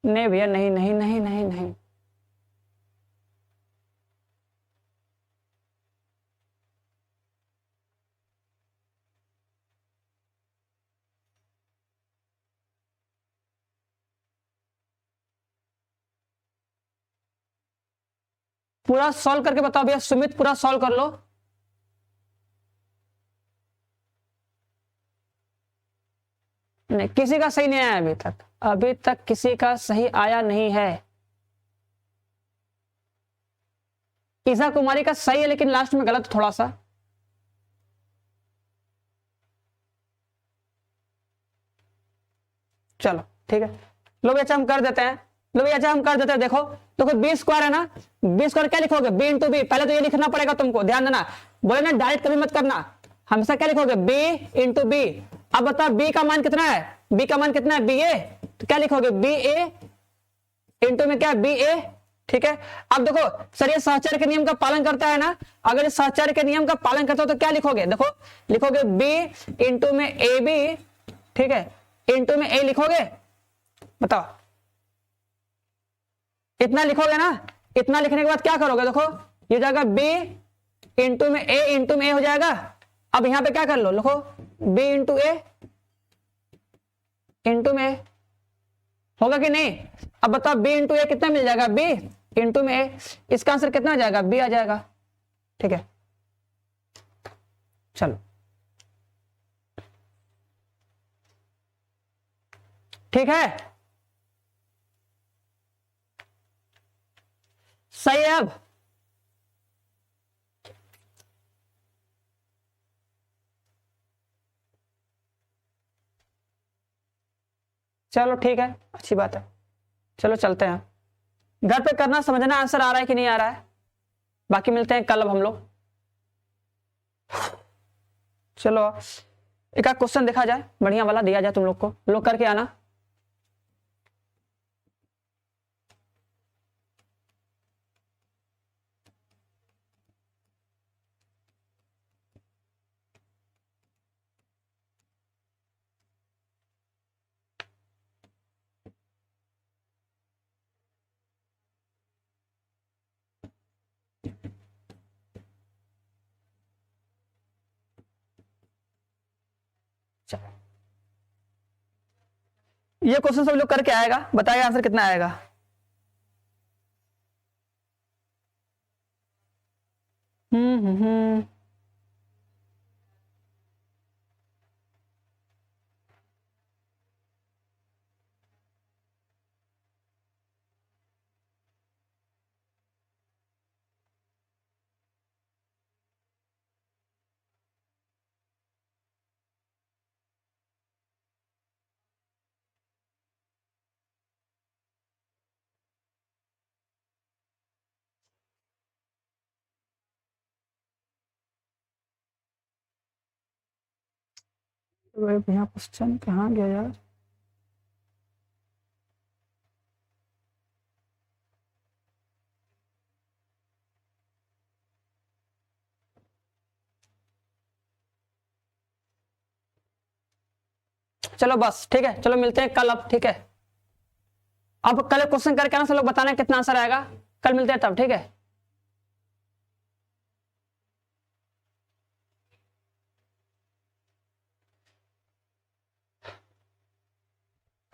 नहीं भैया नहीं नहीं नहीं नहीं नहीं, पूरा सॉल्व करके बताओ भैया। सुमित पूरा सॉल्व कर लो। नहीं, किसी का सही नहीं आया अभी तक। अभी तक किसी का सही आया नहीं है। ईसा कुमारी का सही है लेकिन लास्ट में गलत थोड़ा सा। चलो ठीक है, लो भैया हम कर देते हैं। लो भैया हम कर देते हैं। देखो देखो बी स्क्वायर है ना, बी स्क्वायर क्या लिखोगे, बी इंटू बी। पहले तो ये लिखना पड़ेगा तुमको, ध्यान देना। बोले ना डायरेक्ट कभी मत करना, हमेशा क्या लिखोगे, बी इंटू बी। अब बताओ बी का मान कितना है, बी का मान कितना है, बी ए। तो क्या लिखोगे, बी ए इंटू में क्या, बी ए। ठीक है, अब देखो सर ये सहचर्य के नियम का पालन करता है ना, अगर इस सहचर्य के नियम का पालन करता हो तो क्या लिखोगे, देखो लिखोगे बी इंटू में ए बी, ठीक है, इंटू में ए लिखोगे। बताओ इतना लिखोगे ना, इतना लिखने के बाद क्या करोगे, देखो ये जाएगा बी इंटू में ए हो जाएगा। अब यहां पे क्या कर लो, लिखो बी इंटू ए इंटू में ए, होगा कि नहीं। अब बताओ बी इंटू ए कितना मिल जाएगा, बी इंटू में ए। इसका आंसर कितना आ जाएगा, बी आ जाएगा। ठीक है, चलो ठीक है, सही है। अब चलो ठीक है, अच्छी बात है। चलो चलते हैं, घर पे करना, समझना आंसर आ रहा है कि नहीं आ रहा है। बाकी मिलते हैं कल अब हम लोग। चलो एक आध क्वेश्चन देखा जाए, बढ़िया वाला दिया जाए तुम लोग को, लोग करके आना। ये क्वेश्चन सब लोग करके आएगा, बताएगा आंसर कितना आएगा। हम्म। यहाँ क्वेश्चन कहाँ गया यार। चलो बस ठीक है, चलो मिलते हैं कल अब। ठीक है, अब कल क्वेश्चन करके आना, सब लोग बताना कितना आंसर आएगा। कल मिलते हैं तब, ठीक है।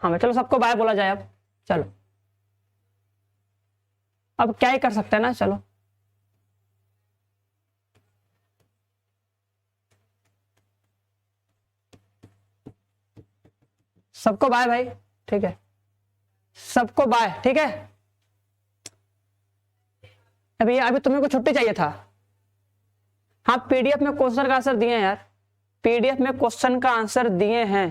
हाँ चलो सबको बाय बोला जाए अब। चलो अब क्या ही कर सकते हैं ना, चलो सबको बाय भाई। ठीक है, सबको बाय। ठीक है, अभी अभी तुम्हें को छुट्टी चाहिए था। हाँ पीडीएफ में क्वेश्चन का आंसर दिए हैं यार, पीडीएफ में क्वेश्चन का आंसर दिए हैं।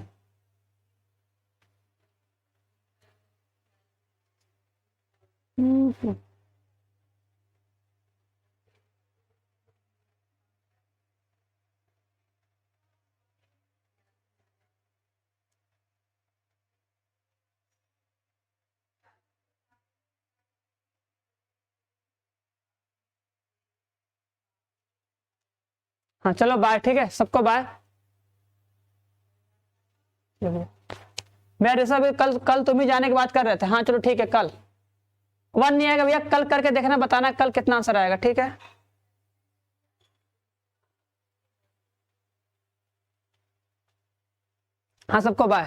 हाँ चलो बाय, ठीक है, सबको बाय। मैं ऋषभ कल कल तुम ही जाने की बात कर रहे थे। हाँ चलो ठीक है, कल वन नहीं आएगा भैया, कल करके देखना, बताना कल कितना आंसर आएगा। ठीक है, हाँ सबको बाय।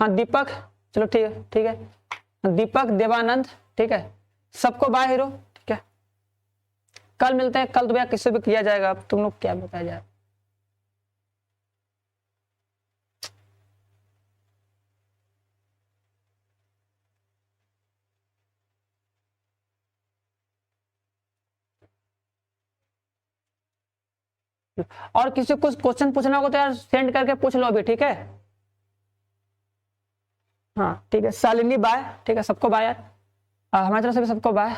हाँ दीपक, चलो ठीक है ठीक है, दीपक देवानंद, ठीक है, सबको बाय हीरो, ठीक है। कल मिलते हैं, कल तो भैया किससे भी किया जाएगा, अब तुम लोग क्या बताया जाए। और किसी को कुछ क्वेश्चन पूछना होगा तो यार सेंड करके पूछ लो अभी, ठीक है। हाँ ठीक है, शालिनी बाय, ठीक है, सबको बाय यार, हमारी तरफ से भी सबको बाय।